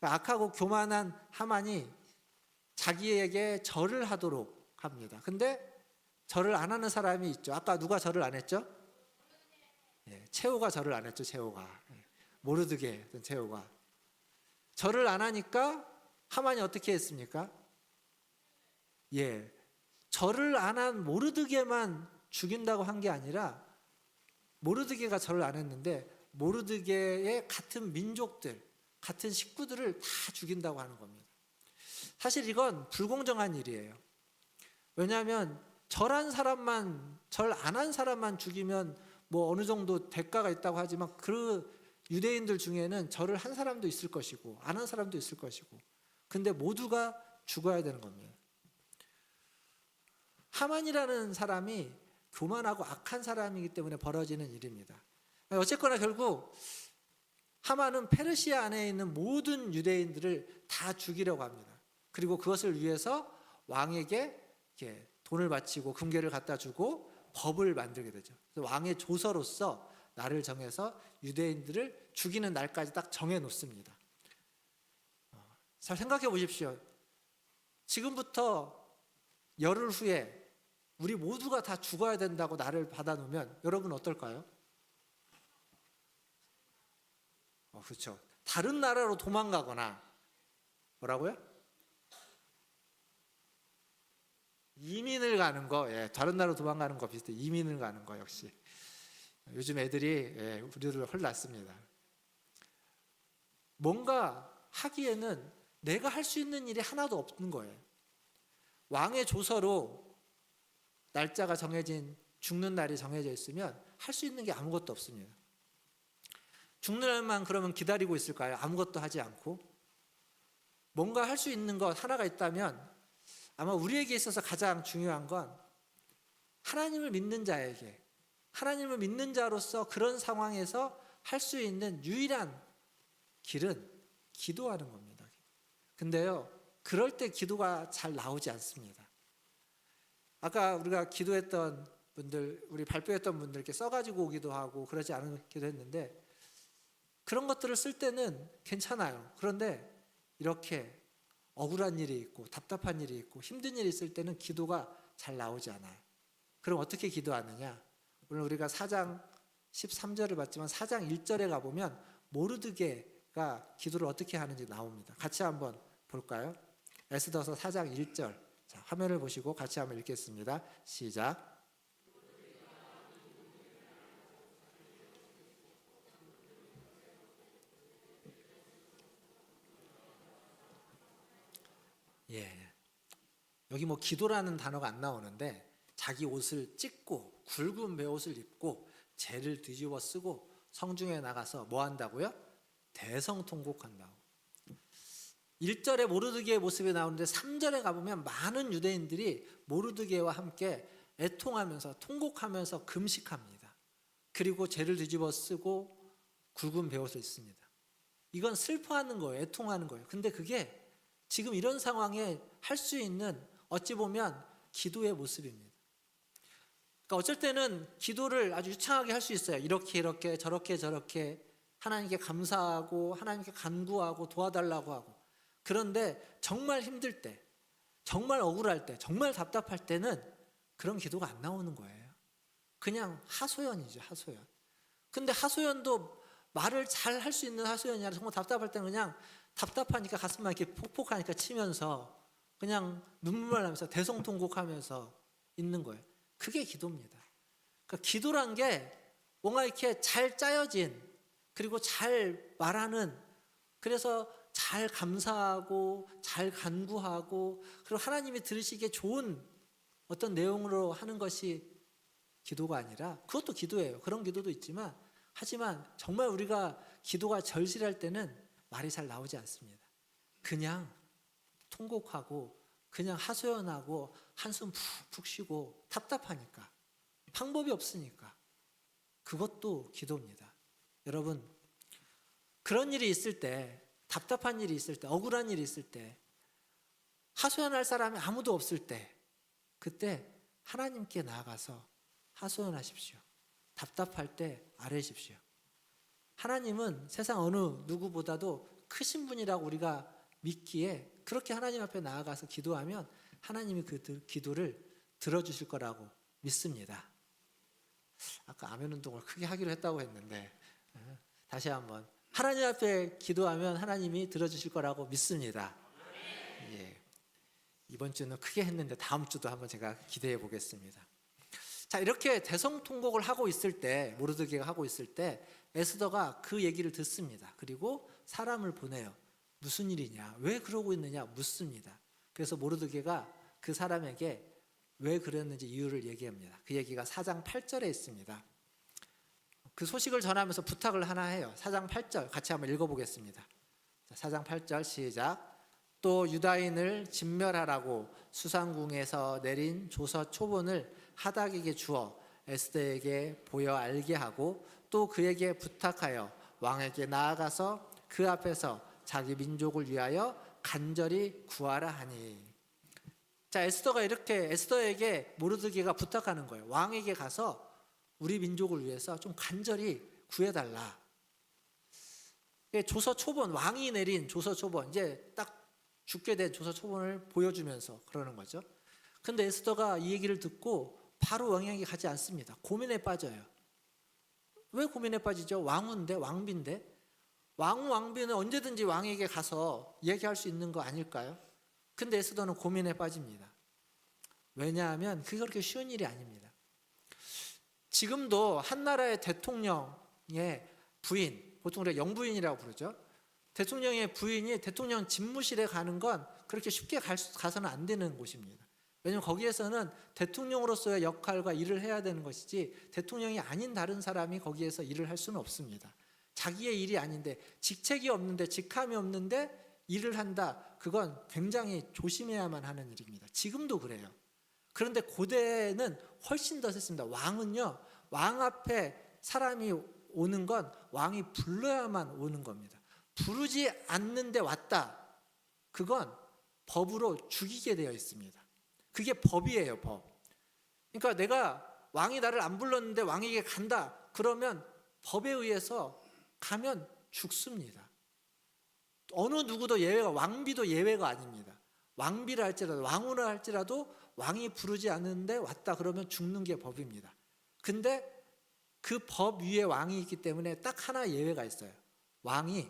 악하고 교만한 하만이 자기에게 절을 하도록 합니다. 근데 절을 안 하는 사람이 있죠. 아까 누가 절을 안 했죠? 체호가 절을 안 했죠. 체호가. 모르드게 체호가. 절을 안 하니까 하만이 어떻게 했습니까? 절을 안 한 모르드게만 죽인다고 한 게 아니라 모르드게가 절을 안 했는데 모르드게의 같은 민족들, 같은 식구들을 다 죽인다고 하는 겁니다. 사실 이건 불공정한 일이에요. 왜냐하면 절한 사람만, 절 안 한 사람만 죽이면 뭐 어느 정도 대가가 있다고 하지만 그 유대인들 중에는 절을 한 사람도 있을 것이고 안 한 사람도 있을 것이고 근데 모두가 죽어야 되는 겁니다. 하만이라는 사람이 교만하고 악한 사람이기 때문에 벌어지는 일입니다. 어쨌거나 결국 하만은 페르시아 안에 있는 모든 유대인들을 다 죽이려고 합니다. 그리고 그것을 위해서 왕에게 이렇게 돈을 바치고 금괴를 갖다 주고 법을 만들게 되죠. 그래서 왕의 조서로서 날을 정해서 유대인들을 죽이는 날까지 딱 정해 놓습니다. 잘 생각해 보십시오. 지금부터 열흘 후에 우리 모두가 다 죽어야 된다고 날을 받아놓으면 여러분 어떨까요? 그렇죠. 다른 나라로 도망가거나 뭐라고요? 이민을 가는 거, 다른 나라로 도망가는 거 비슷해. 이민을 가는 거 역시. 요즘 애들이 우리를 헐났습니다. 뭔가 하기에는 내가 할 수 있는 일이 하나도 없는 거예요. 왕의 조서로 날짜가 정해진 죽는 날이 정해져 있으면 할 수 있는 게 아무것도 없습니다. 죽는 날만 그러면 기다리고 있을까요? 아무것도 하지 않고 뭔가 할 수 있는 것 하나가 있다면 아마 우리에게 있어서 가장 중요한 건 하나님을 믿는 자에게 하나님을 믿는 자로서 그런 상황에서 할 수 있는 유일한 길은 기도하는 겁니다. 근데요, 그럴 때 기도가 잘 나오지 않습니다. 아까 우리가 기도했던 분들, 우리 발표했던 분들께 써가지고 오기도 하고 그러지 않기도 했는데 그런 것들을 쓸 때는 괜찮아요. 그런데 이렇게 억울한 일이 있고 답답한 일이 있고 힘든 일이 있을 때는 기도가 잘 나오지 않아요. 그럼 어떻게 기도하느냐? 오늘 우리가 4장 13절을 봤지만 4장 1절에 가보면 모르드게가 기도를 어떻게 하는지 나옵니다. 같이 한번 볼까요? 에스더서 4장 1절. 자, 화면을 보시고 같이 한번 읽겠습니다. 시작. 여기 뭐 기도라는 단어가 안 나오는데 자기 옷을 찢고 굵은 베옷을 입고 재를 뒤집어 쓰고 성중에 나가서 뭐 한다고요? 대성통곡한다고. 1절에 모르드게의 모습이 나오는데 3절에 가보면 많은 유대인들이 모르드게와 함께 애통하면서 통곡하면서 금식합니다. 그리고 재를 뒤집어 쓰고 굵은 베옷을 입습니다. 이건 슬퍼하는 거예요. 애통하는 거예요. 근데 그게 지금 이런 상황에 할 수 있는 어찌 보면 기도의 모습입니다. 그러니까 어쩔 때는 기도를 아주 유창하게 할 수 있어요. 이렇게 저렇게 하나님께 감사하고 하나님께 간구하고 도와달라고 하고. 그런데 정말 힘들 때, 정말 억울할 때, 정말 답답할 때는 그런 기도가 안 나오는 거예요. 그냥 하소연이죠, 하소연. 근데 하소연도 말을 잘 할 수 있는 하소연이 아니라 정말 답답할 때는 그냥 답답하니까 가슴만 이렇게 폭폭하니까 치면서 그냥 눈물만 나면서 대성통곡하면서 있는 거예요. 그게 기도입니다. 그러니까 기도란 게 뭔가 이렇게 잘 짜여진 그리고 잘 말하는 그래서 잘 감사하고 잘 간구하고 그리고 하나님이 들으시기에 좋은 어떤 내용으로 하는 것이 기도가 아니라, 그것도 기도예요. 그런 기도도 있지만, 하지만 정말 우리가 기도가 절실할 때는 말이 잘 나오지 않습니다. 그냥 통곡하고 그냥 하소연하고 한숨 푹푹 쉬고 답답하니까, 방법이 없으니까, 그것도 기도입니다. 여러분, 그런 일이 있을 때, 답답한 일이 있을 때, 억울한 일이 있을 때, 하소연할 사람이 아무도 없을 때, 그때 하나님께 나아가서 하소연하십시오. 답답할 때 아뢰십시오. 하나님은 세상 어느 누구보다도 크신 분이라고 우리가 믿기에 그렇게 하나님 앞에 나아가서 기도하면 하나님이 그 기도를 들어주실 거라고 믿습니다. 아까 아멘 운동을 크게 하기로 했다고 했는데 다시 한번, 하나님 앞에 기도하면 하나님이 들어주실 거라고 믿습니다. 예. 이번 주는 크게 했는데 다음 주도 한번 제가 기대해 보겠습니다. 자, 이렇게 대성통곡을 하고 있을 때, 모르드게가 하고 있을 때 에스더가 그 얘기를 듣습니다. 그리고 사람을 보내요. 무슨 일이냐, 왜 그러고 있느냐 묻습니다. 그래서 모르드게가 그 사람에게 왜 그랬는지 이유를 얘기합니다. 그 얘기가 4장 8절에 있습니다. 그 소식을 전하면서 부탁을 하나 해요. 4장 8절 같이 한번 읽어보겠습니다. 4장 8절 시작. 또 유다인을 진멸하라고 수상궁에서 내린 조서 초본을 하닥에게 주어 에스더에게 보여 알게 하고 또 그에게 부탁하여 왕에게 나아가서 그 앞에서 자기 민족을 위하여 간절히 구하라 하니. 자, 에스더가 이렇게, 에스더에게 모르드게가 부탁하는 거예요. 왕에게 가서 우리 민족을 위해서 좀 간절히 구해달라. 조서 초본, 왕이 내린 조서 초본, 이제 딱 죽게 된 조서 초본을 보여주면서 그러는 거죠. 근데 에스더가 이 얘기를 듣고 바로 왕에게 가지 않습니다. 고민에 빠져요. 왜 고민에 빠지죠? 왕인데, 왕비인데. 왕비는 언제든지 왕에게 가서 얘기할 수 있는 거 아닐까요? 근데 에스더는 고민에 빠집니다. 왜냐하면 그게 그렇게 쉬운 일이 아닙니다. 지금도 한 나라의 대통령의 부인, 보통 우리가 영부인이라고 부르죠. 대통령의 부인이 대통령 집무실에 가는 건 그렇게 쉽게 가서는 안 되는 곳입니다. 왜냐하면 거기에서는 대통령으로서의 역할과 일을 해야 되는 것이지 대통령이 아닌 다른 사람이 거기에서 일을 할 수는 없습니다. 자기의 일이 아닌데, 직책이 없는데, 직함이 없는데 일을 한다. 그건 굉장히 조심해야만 하는 일입니다. 지금도 그래요. 그런데 고대는 훨씬 더 셌습니다. 왕은요, 왕 앞에 사람이 오는 건 왕이 불러야만 오는 겁니다. 부르지 않는데 왔다. 그건 법으로 죽이게 되어 있습니다. 그게 법이에요, 법. 그러니까 내가 왕이 나를 안 불렀는데 왕에게 간다. 그러면 법에 의해서 가면 죽습니다. 어느 누구도 예외가, 왕비도 예외가 아닙니다. 왕비라 할지라도, 왕후라 할지라도 왕이 부르지 않는데 왔다 그러면 죽는 게 법입니다. 근데 그 법 위에 왕이 있기 때문에 딱 하나 예외가 있어요. 왕이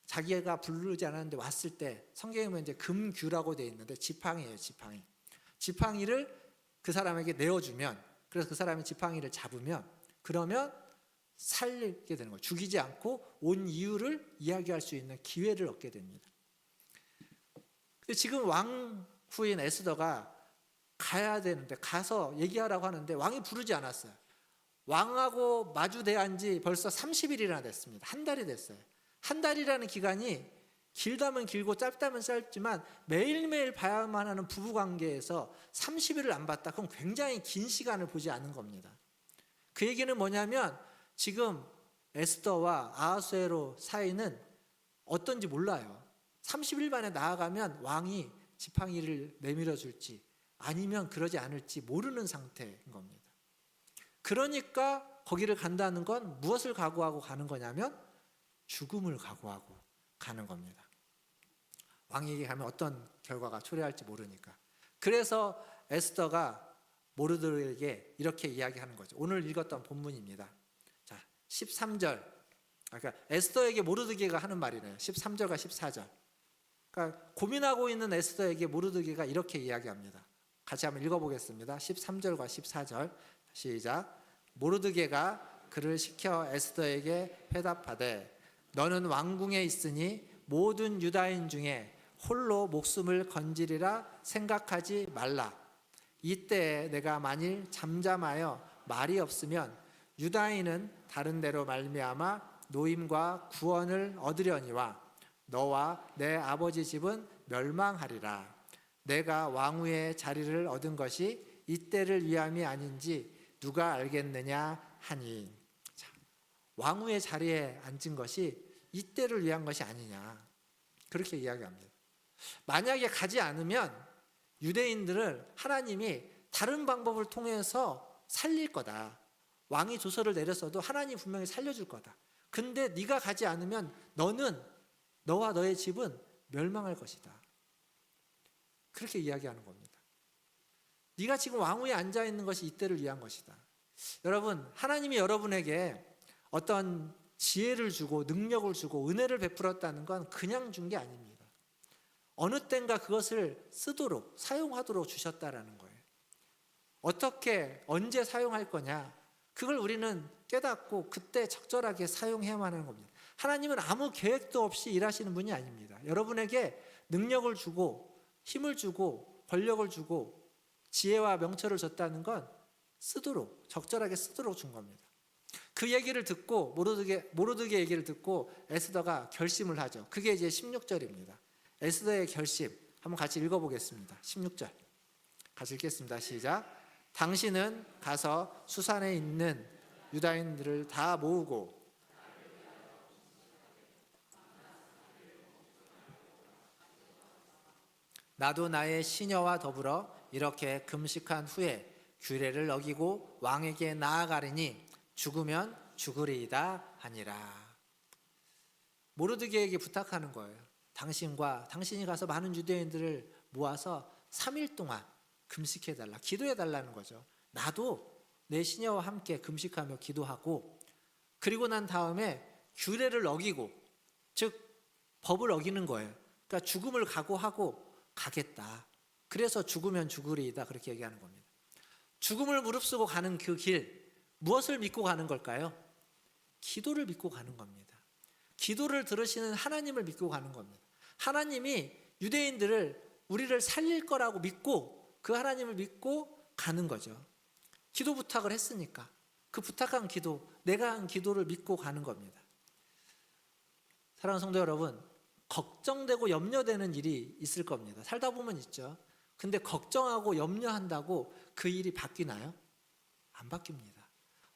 자기가 부르지 않았는데 왔을 때, 성경에 보면 이제 금규라고 되어 있는데 지팡이예요, 지팡이. 지팡이를 그 사람에게 내어주면, 그래서 그 사람이 지팡이를 잡으면, 그러면 살리게 되는 거예요. 죽이지 않고 온 이유를 이야기할 수 있는 기회를 얻게 됩니다. 근데 지금 왕후인 에스더가 가야 되는데, 가서 얘기하라고 하는데 왕이 부르지 않았어요. 왕하고 마주 대한 지 벌써 30일이나 됐습니다. 한 달이 됐어요. 한 달이라는 기간이 길다면 길고 짧다면 짧지만 매일매일 봐야만 하는 부부관계에서 30일을 안 봤다. 그럼 굉장히 긴 시간을 보지 않은 겁니다. 그 얘기는 뭐냐면 지금 에스더와 아하수에로 사이는 어떤지 몰라요. 30일 만에 나아가면 왕이 지팡이를 내밀어 줄지 아니면 그러지 않을지 모르는 상태인 겁니다. 그러니까 거기를 간다는 건 무엇을 각오하고 가는 거냐면 죽음을 각오하고 가는 겁니다. 왕에게 가면 어떤 결과가 초래할지 모르니까. 그래서 에스더가 모르드게에게 이렇게 이야기하는 거죠. 오늘 읽었던 본문입니다. 자, 13절. 그러니까 에스더에게 모르드게가 하는 말이네요. 13절과 14절. 그러니까 고민하고 있는 에스더에게 모르드게가 이렇게 이야기합니다. 같이 한번 읽어보겠습니다. 13절과 14절 시작. 모르드게가 그를 시켜 에스더에게 회답하되 너는 왕궁에 있으니 모든 유다인 중에 홀로 목숨을 건지리라 생각하지 말라. 이때 내가 만일 잠잠하여 말이 없으면 유다인은 다른 데로 말미암아 노임과 구원을 얻으려니와 너와 내 아버지 집은 멸망하리라. 내가 왕후의 자리를 얻은 것이 이때를 위함이 아닌지 누가 알겠느냐 하니. 자, 왕후의 자리에 앉은 것이 이때를 위한 것이 아니냐, 그렇게 이야기합니다. 만약에 가지 않으면 유대인들을 하나님이 다른 방법을 통해서 살릴 거다. 왕이 조서를 내렸어도 하나님 분명히 살려줄 거다. 근데 네가 가지 않으면 너와 너의 집은 멸망할 것이다. 그렇게 이야기하는 겁니다. 네가 지금 왕위에 앉아 있는 것이 이때를 위한 것이다. 여러분, 하나님이 여러분에게 어떤 지혜를 주고 능력을 주고 은혜를 베풀었다는 건 그냥 준 게 아닙니다. 어느 땐가 그것을 쓰도록 사용하도록 주셨다라는 거예요. 어떻게 언제 사용할 거냐, 그걸 우리는 깨닫고 그때 적절하게 사용해야만 하는 겁니다. 하나님은 아무 계획도 없이 일하시는 분이 아닙니다. 여러분에게 능력을 주고 힘을 주고 권력을 주고 지혜와 명철을 줬다는 건 쓰도록, 적절하게 쓰도록 준 겁니다. 그 얘기를 듣고 모르드게 얘기를 듣고 에스더가 결심을 하죠. 그게 이제 16절입니다. 에스더의 결심 한번 같이 읽어보겠습니다. 16절 같이 읽겠습니다. 시작. 당신은 가서 수산에 있는 유다인들을 다 모으고 나도 나의 시녀와 더불어 이렇게 금식한 후에 규례를 어기고 왕에게 나아가리니 죽으면 죽으리이다 하니라. 모르드게에게 부탁하는 거예요. 당신이 가서 많은 유대인들을 모아서 3일 동안 금식해달라, 기도해달라는 거죠. 나도 내 시녀와 함께 금식하며 기도하고, 그리고 난 다음에 규례를 어기고, 즉 법을 어기는 거예요. 그러니까 죽음을 각오하고 가겠다. 그래서 죽으면 죽으리이다, 그렇게 얘기하는 겁니다. 죽음을 무릅쓰고 가는 그 길, 무엇을 믿고 가는 걸까요? 기도를 믿고 가는 겁니다. 기도를 들으시는 하나님을 믿고 가는 겁니다. 하나님이 우리를 살릴 거라고 믿고, 그 하나님을 믿고 가는 거죠. 기도 부탁을 했으니까 그 부탁한 기도, 내가 한 기도를 믿고 가는 겁니다. 사랑하는 성도 여러분, 걱정되고 염려되는 일이 있을 겁니다. 살다 보면 있죠. 근데 걱정하고 염려한다고 그 일이 바뀌나요? 안 바뀝니다.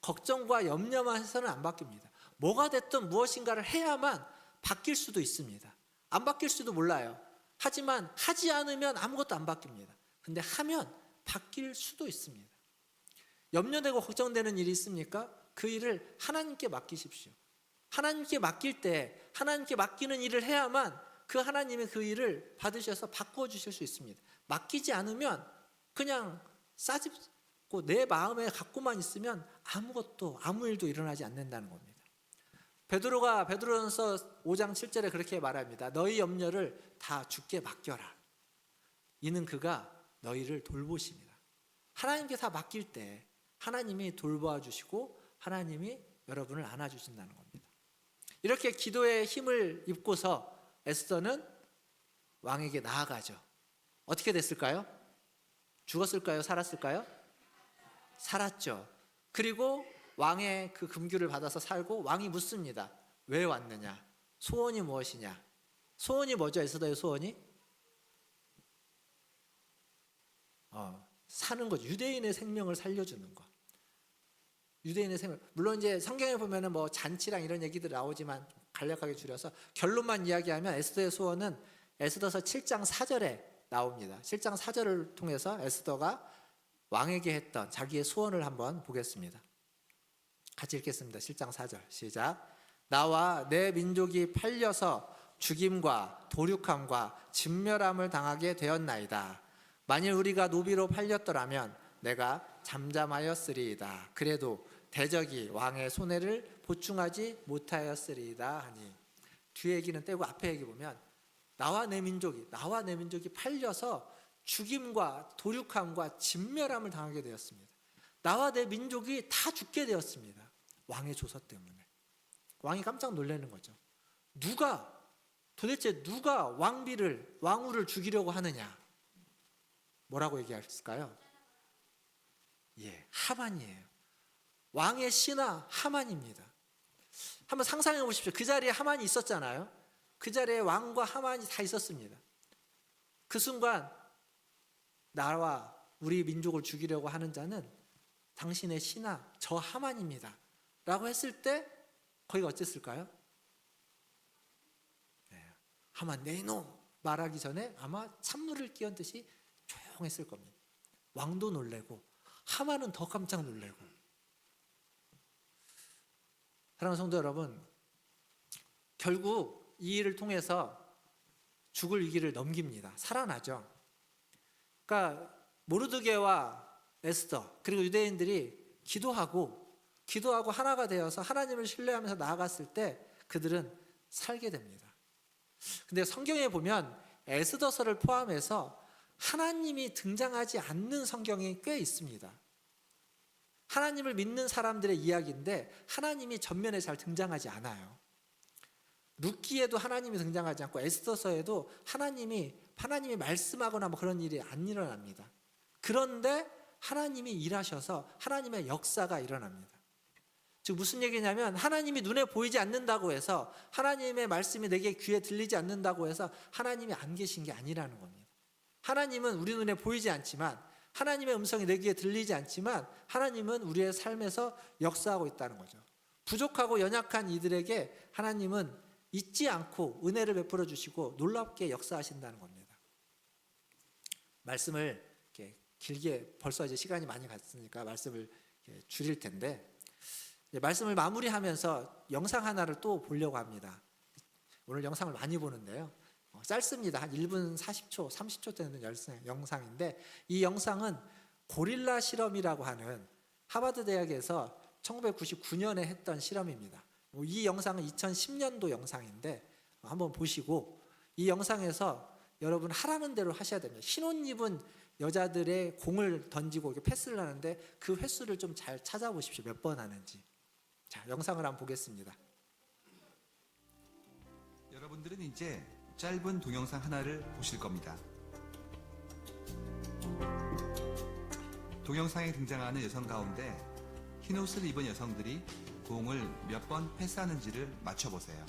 걱정과 염려만 해서는 안 바뀝니다. 뭐가 됐든 무엇인가를 해야만 바뀔 수도 있습니다. 안 바뀔 수도 몰라요. 하지만 하지 않으면 아무것도 안 바뀝니다. 근데 하면 바뀔 수도 있습니다. 염려되고 걱정되는 일이 있습니까? 그 일을 하나님께 맡기십시오. 하나님께 맡길 때 하나님께 맡기는 일을 해야만 그 하나님이 그 일을 받으셔서 바꾸어 주실 수 있습니다. 맡기지 않으면 그냥 싸집고 내 마음에 갖고만 있으면 아무 일도 일어나지 않는다는 겁니다. 베드로가 베드로전서 5장 7절에 그렇게 말합니다. 너희 염려를 다 주께 맡겨라. 이는 그가 너희를 돌보십니다. 하나님께 다 맡길 때 하나님이 돌보아 주시고 하나님이 여러분을 안아주신다는 겁니다. 이렇게 기도의 힘을 입고서 에스더는 왕에게 나아가죠. 어떻게 됐을까요? 죽었을까요? 살았을까요? 살았죠. 그리고 왕의 그 금규를 받아서 살고, 왕이 묻습니다. 왜 왔느냐? 소원이 무엇이냐? 소원이 뭐죠? 에스더의 소원이? 사는 것, 유대인의 생명을 살려주는 것. 유대인의 생명. 물론 이제 성경에 보면은 뭐 잔치랑 이런 얘기들 나오지만 간략하게 줄여서 결론만 이야기하면 에스더의 소원은 에스더서 7장 4절에 나옵니다. 7장 4절을 통해서 에스더가 왕에게 했던 자기의 소원을 한번 보겠습니다. 같이 읽겠습니다. 7장 4절 시작. 나와 내 민족이 팔려서 죽임과 도륙함과 진멸함을 당하게 되었나이다. 만일 우리가 노비로 팔렸더라면 내가 잠잠하였으리이다. 그래도 대적이 왕의 손해를 보충하지 못하였으리이다 하니. 뒤에 얘기는 떼고 앞에 얘기 보면 나와 내 민족이 팔려서 죽임과 도륙함과 진멸함을 당하게 되었습니다. 나와 내 민족이 다 죽게 되었습니다. 왕의 조서 때문에. 왕이 깜짝 놀라는 거죠. 누가 도대체 누가 왕후를 죽이려고 하느냐? 뭐라고 얘기했을까요? 예, 하만이에요. 왕의 신하 하만입니다. 한번 상상해 보십시오. 그 자리에 하만이 있었잖아요. 그 자리에 왕과 하만이 다 있었습니다. 그 순간 나와 우리 민족을 죽이려고 하는 자는 당신의 신하 저 하만입니다 라고 했을 때 거기가 어땠을까요? 네, 하만 내 이놈 말하기 전에 아마 찬물을 끼얹듯이 조용했을 겁니다. 왕도 놀래고 하만은 더 깜짝 놀래고. 사랑하는 성도 여러분, 결국 이 일을 통해서 죽을 위기를 넘깁니다. 살아나죠. 그러니까 모르드게와 에스더 그리고 유대인들이 기도하고 하나가 되어서 하나님을 신뢰하면서 나아갔을 때 그들은 살게 됩니다. 근데 성경에 보면 에스더서를 포함해서 하나님이 등장하지 않는 성경이 꽤 있습니다. 하나님을 믿는 사람들의 이야기인데 하나님이 전면에 잘 등장하지 않아요. 룻기에도 하나님이 등장하지 않고 에스더서에도 하나님이 말씀하거나 뭐 그런 일이 안 일어납니다. 그런데 하나님이 일하셔서 하나님의 역사가 일어납니다. 즉 무슨 얘기냐면 하나님이 눈에 보이지 않는다고 해서 하나님의 말씀이 내게 귀에 들리지 않는다고 해서 하나님이 안 계신 게 아니라는 겁니다. 하나님은 우리 눈에 보이지 않지만 하나님의 음성이 내 귀에 들리지 않지만 하나님은 우리의 삶에서 역사하고 있다는 거죠. 부족하고 연약한 이들에게 하나님은 잊지 않고 은혜를 베풀어 주시고 놀랍게 역사하신다는 겁니다. 말씀을 이렇게 길게 벌써 이제 시간이 많이 갔으니까 말씀을 줄일 텐데 말씀을 마무리하면서 영상 하나를 또 보려고 합니다. 오늘 영상을 많이 보는데요. 짧습니다. 한 1분 40초, 30초 되는 영상인데 이 영상은 고릴라 실험이라고 하는 하버드 대학에서 1999년에 했던 실험입니다. 이 영상은 2010년도 영상인데 한번 보시고 이 영상에서 여러분 하라는 대로 하셔야 됩니다. 흰 옷 입은 여자들의 공을 던지고 패스를 하는데 그 횟수를 좀 잘 찾아보십시오. 몇 번 하는지. 자, 영상을 한번 보겠습니다. 여러분들은 이제 짧은 동영상 하나를 보실 겁니다. 동영상에 등장하는 여성 가운데 흰옷을 입은 여성들이 공을 몇 번 패스하는지를 맞춰보세요.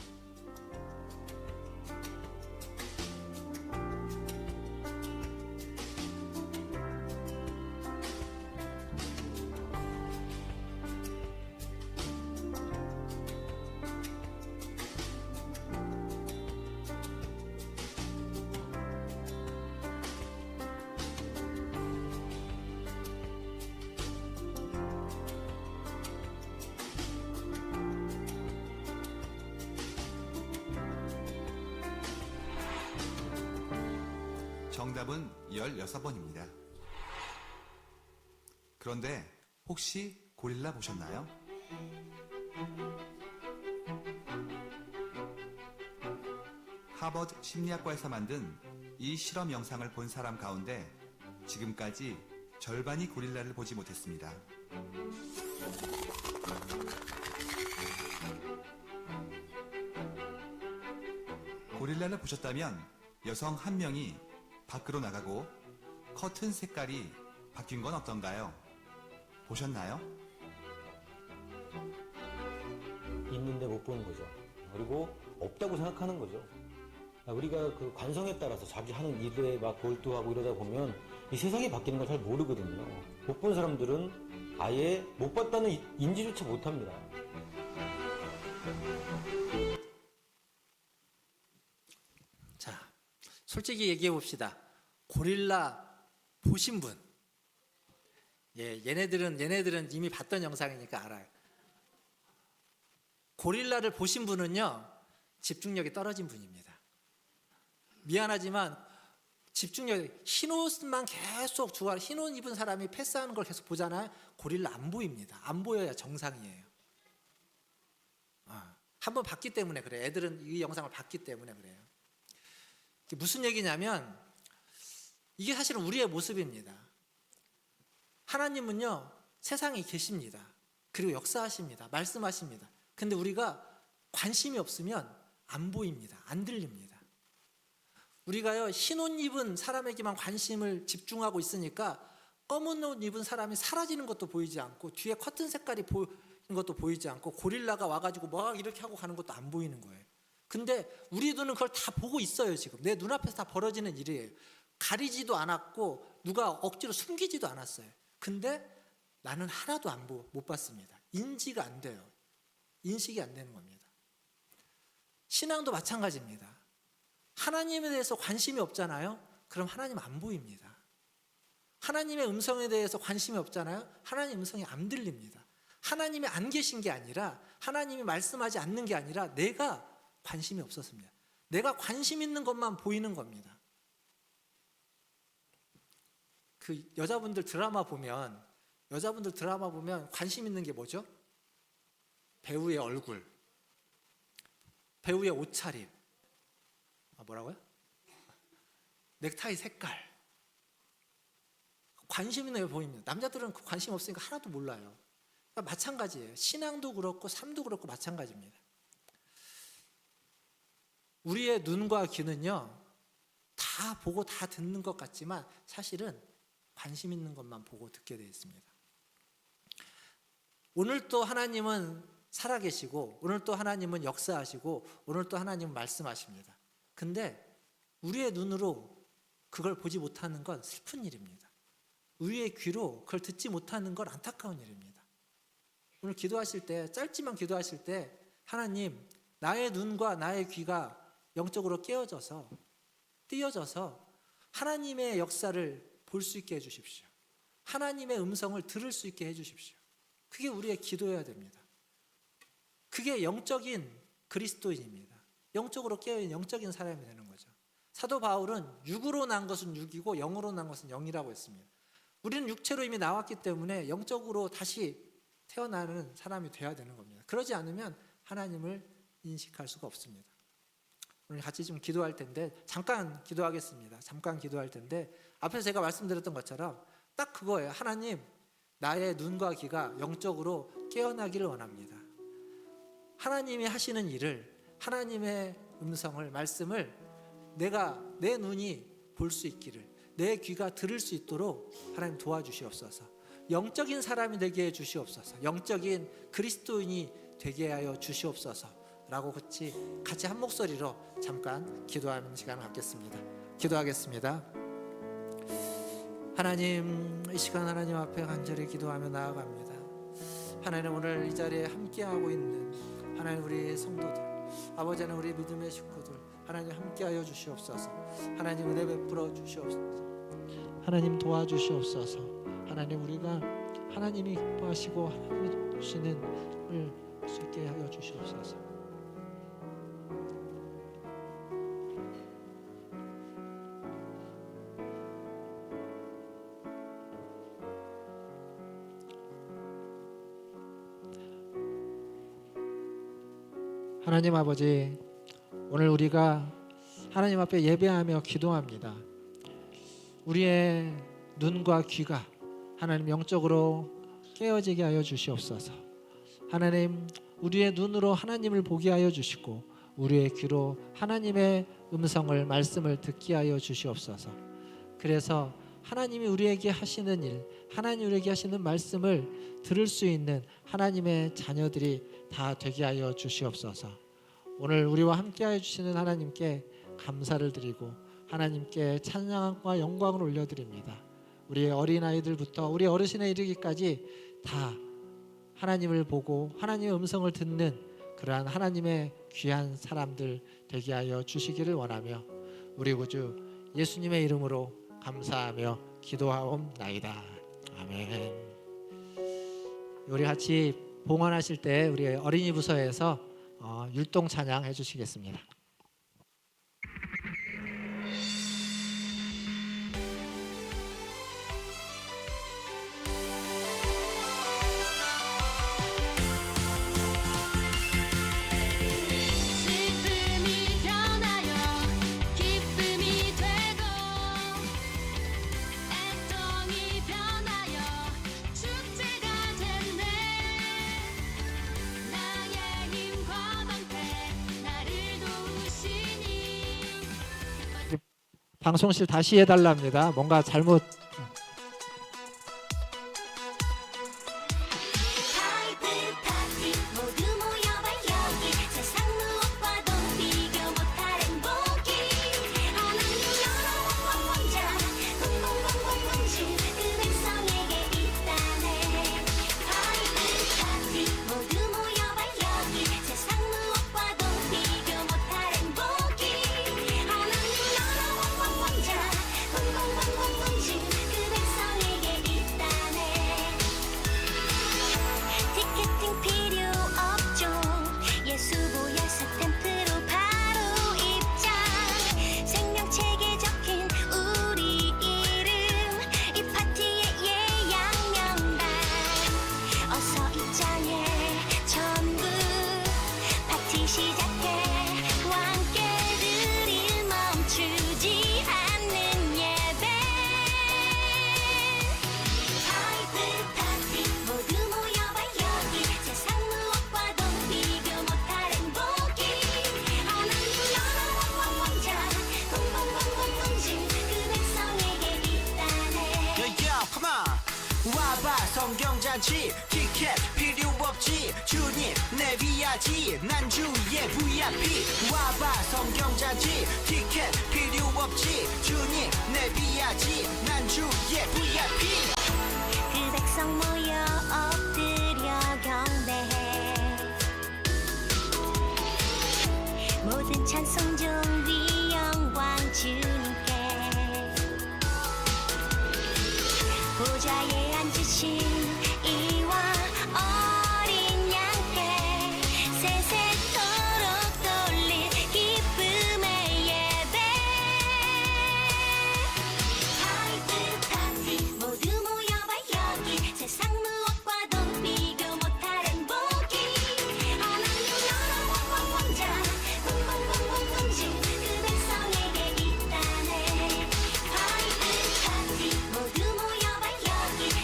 정답은 16번입니다. 그런데 혹시 고릴라 보셨나요? 하버드 심리학과에서 만든 이 실험 영상을 본 사람 가운데 지금까지 절반이 고릴라를 보지 못했습니다. 고릴라를 보셨다면 여성 한 명이 밖으로 나가고 커튼 색깔이 바뀐 건 어떤가요? 보셨나요? 있는데 못 보는 거죠. 그리고 없다고 생각하는 거죠. 우리가 그 관성에 따라서 자기 하는 일에 막 몰두하고 이러다 보면 이 세상이 바뀌는 걸 잘 모르거든요. 못 본 사람들은 아예 못 봤다는 인지조차 못 합니다. 자, 솔직히 얘기해 봅시다. 고릴라 보신 분? 예, 얘네들은 이미 봤던 영상이니까 알아요. 고릴라를 보신 분은요, 집중력이 떨어진 분입니다. 미안하지만 집중력이 흰 옷만 계속 흰 옷 입은 사람이 패스하는 걸 계속 보잖아요. 고릴라 안 보입니다. 안 보여야 정상이에요. 한번 봤기 때문에 그래요. 애들은 이 영상을 봤기 때문에 그래요. 무슨 얘기냐면 이게 사실은 우리의 모습입니다. 하나님은요, 세상에 계십니다. 그리고 역사하십니다. 말씀하십니다. 근데 우리가 관심이 없으면 안 보입니다. 안 들립니다. 우리가요 흰 옷 입은 사람에게만 관심을 집중하고 있으니까 검은 옷 입은 사람이 사라지는 것도 보이지 않고 뒤에 커튼 색깔이 보이는 것도 보이지 않고 고릴라가 와가지고 막 이렇게 하고 가는 것도 안 보이는 거예요. 근데 우리 눈은 그걸 다 보고 있어요. 지금 내 눈앞에서 다 벌어지는 일이에요. 가리지도 않았고 누가 억지로 숨기지도 않았어요. 근데 나는 하나도 못 봤습니다. 인지가 안 돼요. 인식이 안 되는 겁니다. 신앙도 마찬가지입니다. 하나님에 대해서 관심이 없잖아요. 그럼 하나님 안 보입니다. 하나님의 음성에 대해서 관심이 없잖아요. 하나님 음성이 안 들립니다. 하나님이 안 계신 게 아니라 하나님이 말씀하지 않는 게 아니라 내가 관심이 없었습니다. 내가 관심 있는 것만 보이는 겁니다. 그 여자분들 드라마 보면 관심 있는 게 뭐죠? 배우의 얼굴, 배우의 옷차림, 뭐라고요? 넥타이 색깔. 관심 있는 게 보입니다. 남자들은 그 관심 없으니까 하나도 몰라요. 그러니까 마찬가지예요. 신앙도 그렇고 삶도 그렇고 마찬가지입니다. 우리의 눈과 귀는요 다 보고 다 듣는 것 같지만 사실은 관심 있는 것만 보고 듣게 되어 있습니다. 오늘 또 하나님은 살아계시고 오늘 또 하나님은 역사하시고 오늘 또 하나님은 말씀하십니다. 근데 우리의 눈으로 그걸 보지 못하는 건 슬픈 일입니다. 우리의 귀로 그걸 듣지 못하는 건 안타까운 일입니다. 오늘 기도하실 때 짧지만 기도하실 때 하나님 나의 눈과 나의 귀가 영적으로 띄어져서 하나님의 역사를 볼 수 있게 해주십시오. 하나님의 음성을 들을 수 있게 해주십시오. 그게 우리의 기도여야 됩니다. 그게 영적인 그리스도인입니다. 영적으로 깨어있는 영적인 사람이 되는 거죠. 사도 바울은 육으로 난 것은 육이고 영으로 난 것은 영이라고 했습니다. 우리는 육체로 이미 나왔기 때문에 영적으로 다시 태어나는 사람이 돼야 되는 겁니다. 그러지 않으면 하나님을 인식할 수가 없습니다. 오늘 같이 좀 기도할 텐데 잠깐 기도하겠습니다. 잠깐 기도할 텐데 앞에서 제가 말씀드렸던 것처럼 딱 그거예요. 하나님 나의 눈과 귀가 영적으로 깨어나기를 원합니다. 하나님이 하시는 일을 하나님의 음성을 말씀을 내 눈이 볼 수 있기를 내 귀가 들을 수 있도록 하나님 도와주시옵소서. 영적인 사람이 되게 해 주시옵소서. 영적인 그리스도인이 되게 하여 주시옵소서 라고 같이 한 목소리로 잠깐 기도하는 시간을 갖겠습니다. 기도하겠습니다. 하나님, 이 시간 하나님 앞에 간절히 기도하며 나아갑니다. 하나님, 오늘 이 자리에 함께하고 있는 하나님 우리 성도들, 아버지 하나님 우리 믿음의 식구들, 하나님 함께하여 주시옵소서. 하나님 은혜 베풀어 주시옵소서. 하나님 도와주시옵소서. 하나님 우리가 하나님이 기뻐하시고 하나님이 주시는 을 수 있게 하여 주시옵소서. 하나님 아버지, 오늘 우리가 하나님 앞에 예배하며 기도합니다. 우리의 눈과 귀가 하나님 영적으로 깨어지게 하여 주시옵소서. 하나님, 우리의 눈으로 하나님을 보게 하여 주시고 우리의 귀로 하나님의 음성을 말씀을 듣게 하여 주시옵소서. 그래서 하나님이 우리에게 하시는 일, 하나님 우리에게 하시는 말씀을 들을 수 있는 하나님의 자녀들이 다 되게 하여 주시옵소서. 오늘 우리와 함께하여 주시는 하나님께 감사를 드리고 하나님께 찬양과 영광을 올려드립니다. 우리의 어린아이들부터 우리 어르신에 이르기까지 다 하나님을 보고 하나님의 음성을 듣는 그러한 하나님의 귀한 사람들 되게 하여 주시기를 원하며 우리 구주 예수님의 이름으로 감사하며 기도하옵나이다. 아멘. 우리 같이 봉헌하실 때 우리 어린이 부서에서 율동 찬양 해주시겠습니다. 나의 힘과 방패 나를 도우 방송실 다시 해달랍니다. 뭔가 잘못. 성경잔치 티켓 필요 없지 주님 내비야지 난 주의 VIP 와봐 성경잔치 티켓 필요 없지 주님 내비야지 난 주의 VIP 그 백성 모여 엎드려 경배해 모든 찬송 존귀 영광 주님께 보좌에 앉으신 이와 어린 양께 세세토록 돌릴 기쁨의 예배 파이트 모두 모여봐 여기 세상 무엇과도 비교 못할 행복이 하나님 나라 왕자 공공공공공주 그 백성에게 있다네 파이트 모두 모여봐 여기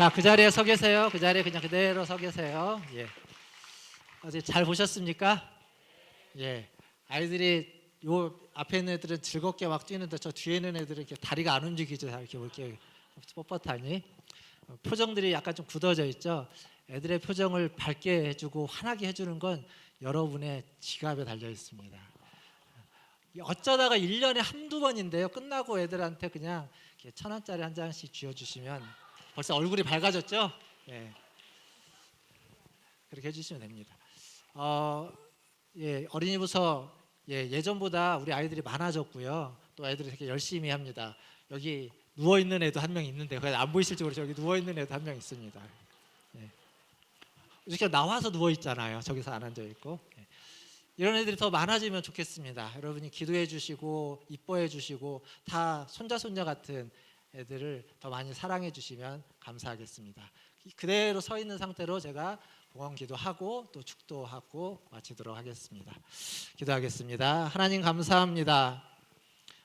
자, 그 자리에 서 계세요. 그 자리에 그냥 그대로 서 계세요. 예. 어제 잘 보셨습니까? 예. 아이들이 요 앞에 있는 애들은 즐겁게 막 뛰는데 저 뒤에 있는 애들은 이렇게 다리가 안 움직이죠. 이렇게 뻣뻣하니. 표정들이 약간 좀 굳어져 있죠. 애들의 표정을 밝게 해주고 환하게 해주는 건 여러분의 지갑에 달려 있습니다. 어쩌다가 1년에 한두 번인데요. 끝나고 애들한테 그냥 1,000원짜리 한 장씩 쥐어주시면 벌써 얼굴이 밝아졌죠? 예. 그렇게 해주시면 됩니다. 예, 어린이 부서 예전보다 우리 아이들이 많아졌고요. 또 아이들이 되게 열심히 합니다. 여기 누워 있는 애도 한 명 있는데 안 보이실지 모르지만 여기 누워 있는 애도 한 명 있습니다. 예. 이렇게 나와서 누워 있잖아요. 저기서 안 앉아 있고. 예. 이런 애들이 더 많아지면 좋겠습니다. 여러분이 기도해 주시고 이뻐해 주시고 다 손자 같은 애들을 더 많이 사랑해 주시면 감사하겠습니다. 그대로 서 있는 상태로 제가 봉헌 기도하고 또 축도하고 마치도록 하겠습니다. 기도하겠습니다. 하나님 감사합니다.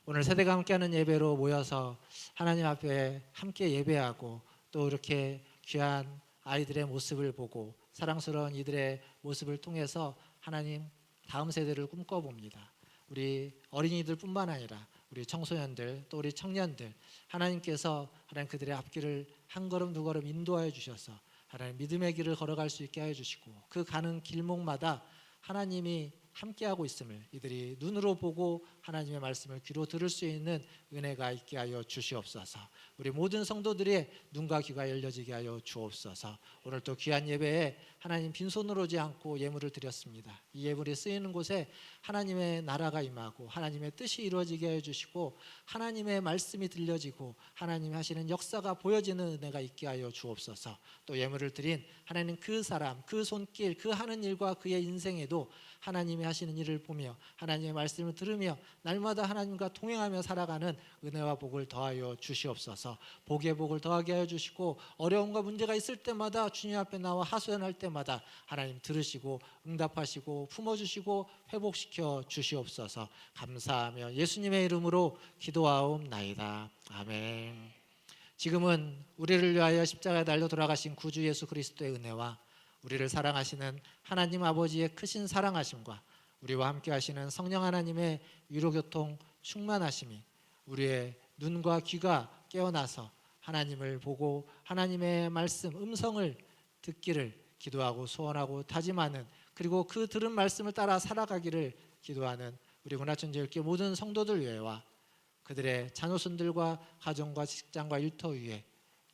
오늘 세대가 함께하는 예배로 모여서 하나님 앞에 함께 예배하고 또 이렇게 귀한 아이들의 모습을 보고 사랑스러운 이들의 모습을 통해서 하나님 다음 세대를 꿈꿔봅니다. 우리 어린이들뿐만 아니라 우리 청소년들 또 우리 청년들 하나님께서 하나님 그들의 앞길을 한 걸음 두 걸음 인도하여 주셔서 하나님 믿음의 길을 걸어갈 수 있게 하여 주시고 그 가는 길목마다 하나님이 함께하고 있음을 이들이 눈으로 보고 하나님의 말씀을 귀로 들을 수 있는 은혜가 있게 하여 주시옵소서. 우리 모든 성도들의 눈과 귀가 열려지게 하여 주옵소서. 오늘 또 귀한 예배에 하나님 빈손으로 오지 않고 예물을 드렸습니다. 이 예물이 쓰이는 곳에 하나님의 나라가 임하고 하나님의 뜻이 이루어지게 하여 주시고 하나님의 말씀이 들려지고 하나님이 하시는 역사가 보여지는 은혜가 있게 하여 주옵소서. 또 예물을 드린 하나님 그 사람 그 손길 그 하는 일과 그의 인생에도 하나님이 하시는 일을 보며 하나님의 말씀을 들으며 날마다 하나님과 동행하며 살아가는 은혜와 복을 더하여 주시옵소서. 복의 복을 더하게 하여 주시고 어려움과 문제가 있을 때마다 주님 앞에 나와 하소연할 때마다 하나님 들으시고 응답하시고 품어주시고 회복시켜 주시옵소서. 감사하며 예수님의 이름으로 기도하옵나이다. 아멘. 지금은 우리를 위하여 십자가에 달려 돌아가신 구주 예수 그리스도의 은혜와 우리를 사랑하시는 하나님 아버지의 크신 사랑하심과 우리와 함께 하시는 성령 하나님의 위로교통 충만하심이 우리의 눈과 귀가 깨어나서 하나님을 보고 하나님의 말씀 음성을 듣기를 기도하고 소원하고 다짐하는 그리고 그 들은 말씀을 따라 살아가기를 기도하는 우리 문화천지교회 모든 성도들 위에와 그들의 자녀손들과 가정과 직장과 일터 위에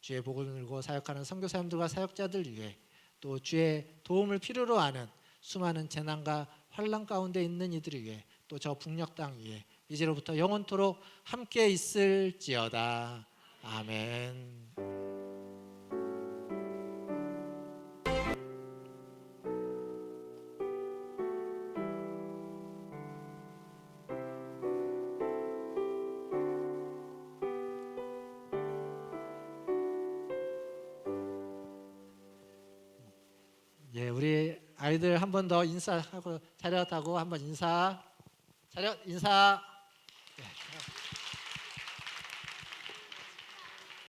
주의 복을 누리고 사역하는 선교사님들과 사역자들 위에 또 주의 도움을 필요로 하는 수많은 재난과 환난 가운데 있는 이들 위해 또 저 북녘 땅 위에 이제로부터 영원토록 함께 있을지어다. 아멘. 예, 우리 아이들 한 번 더 인사하고 차렷하고 한번 인사. 차렷 인사.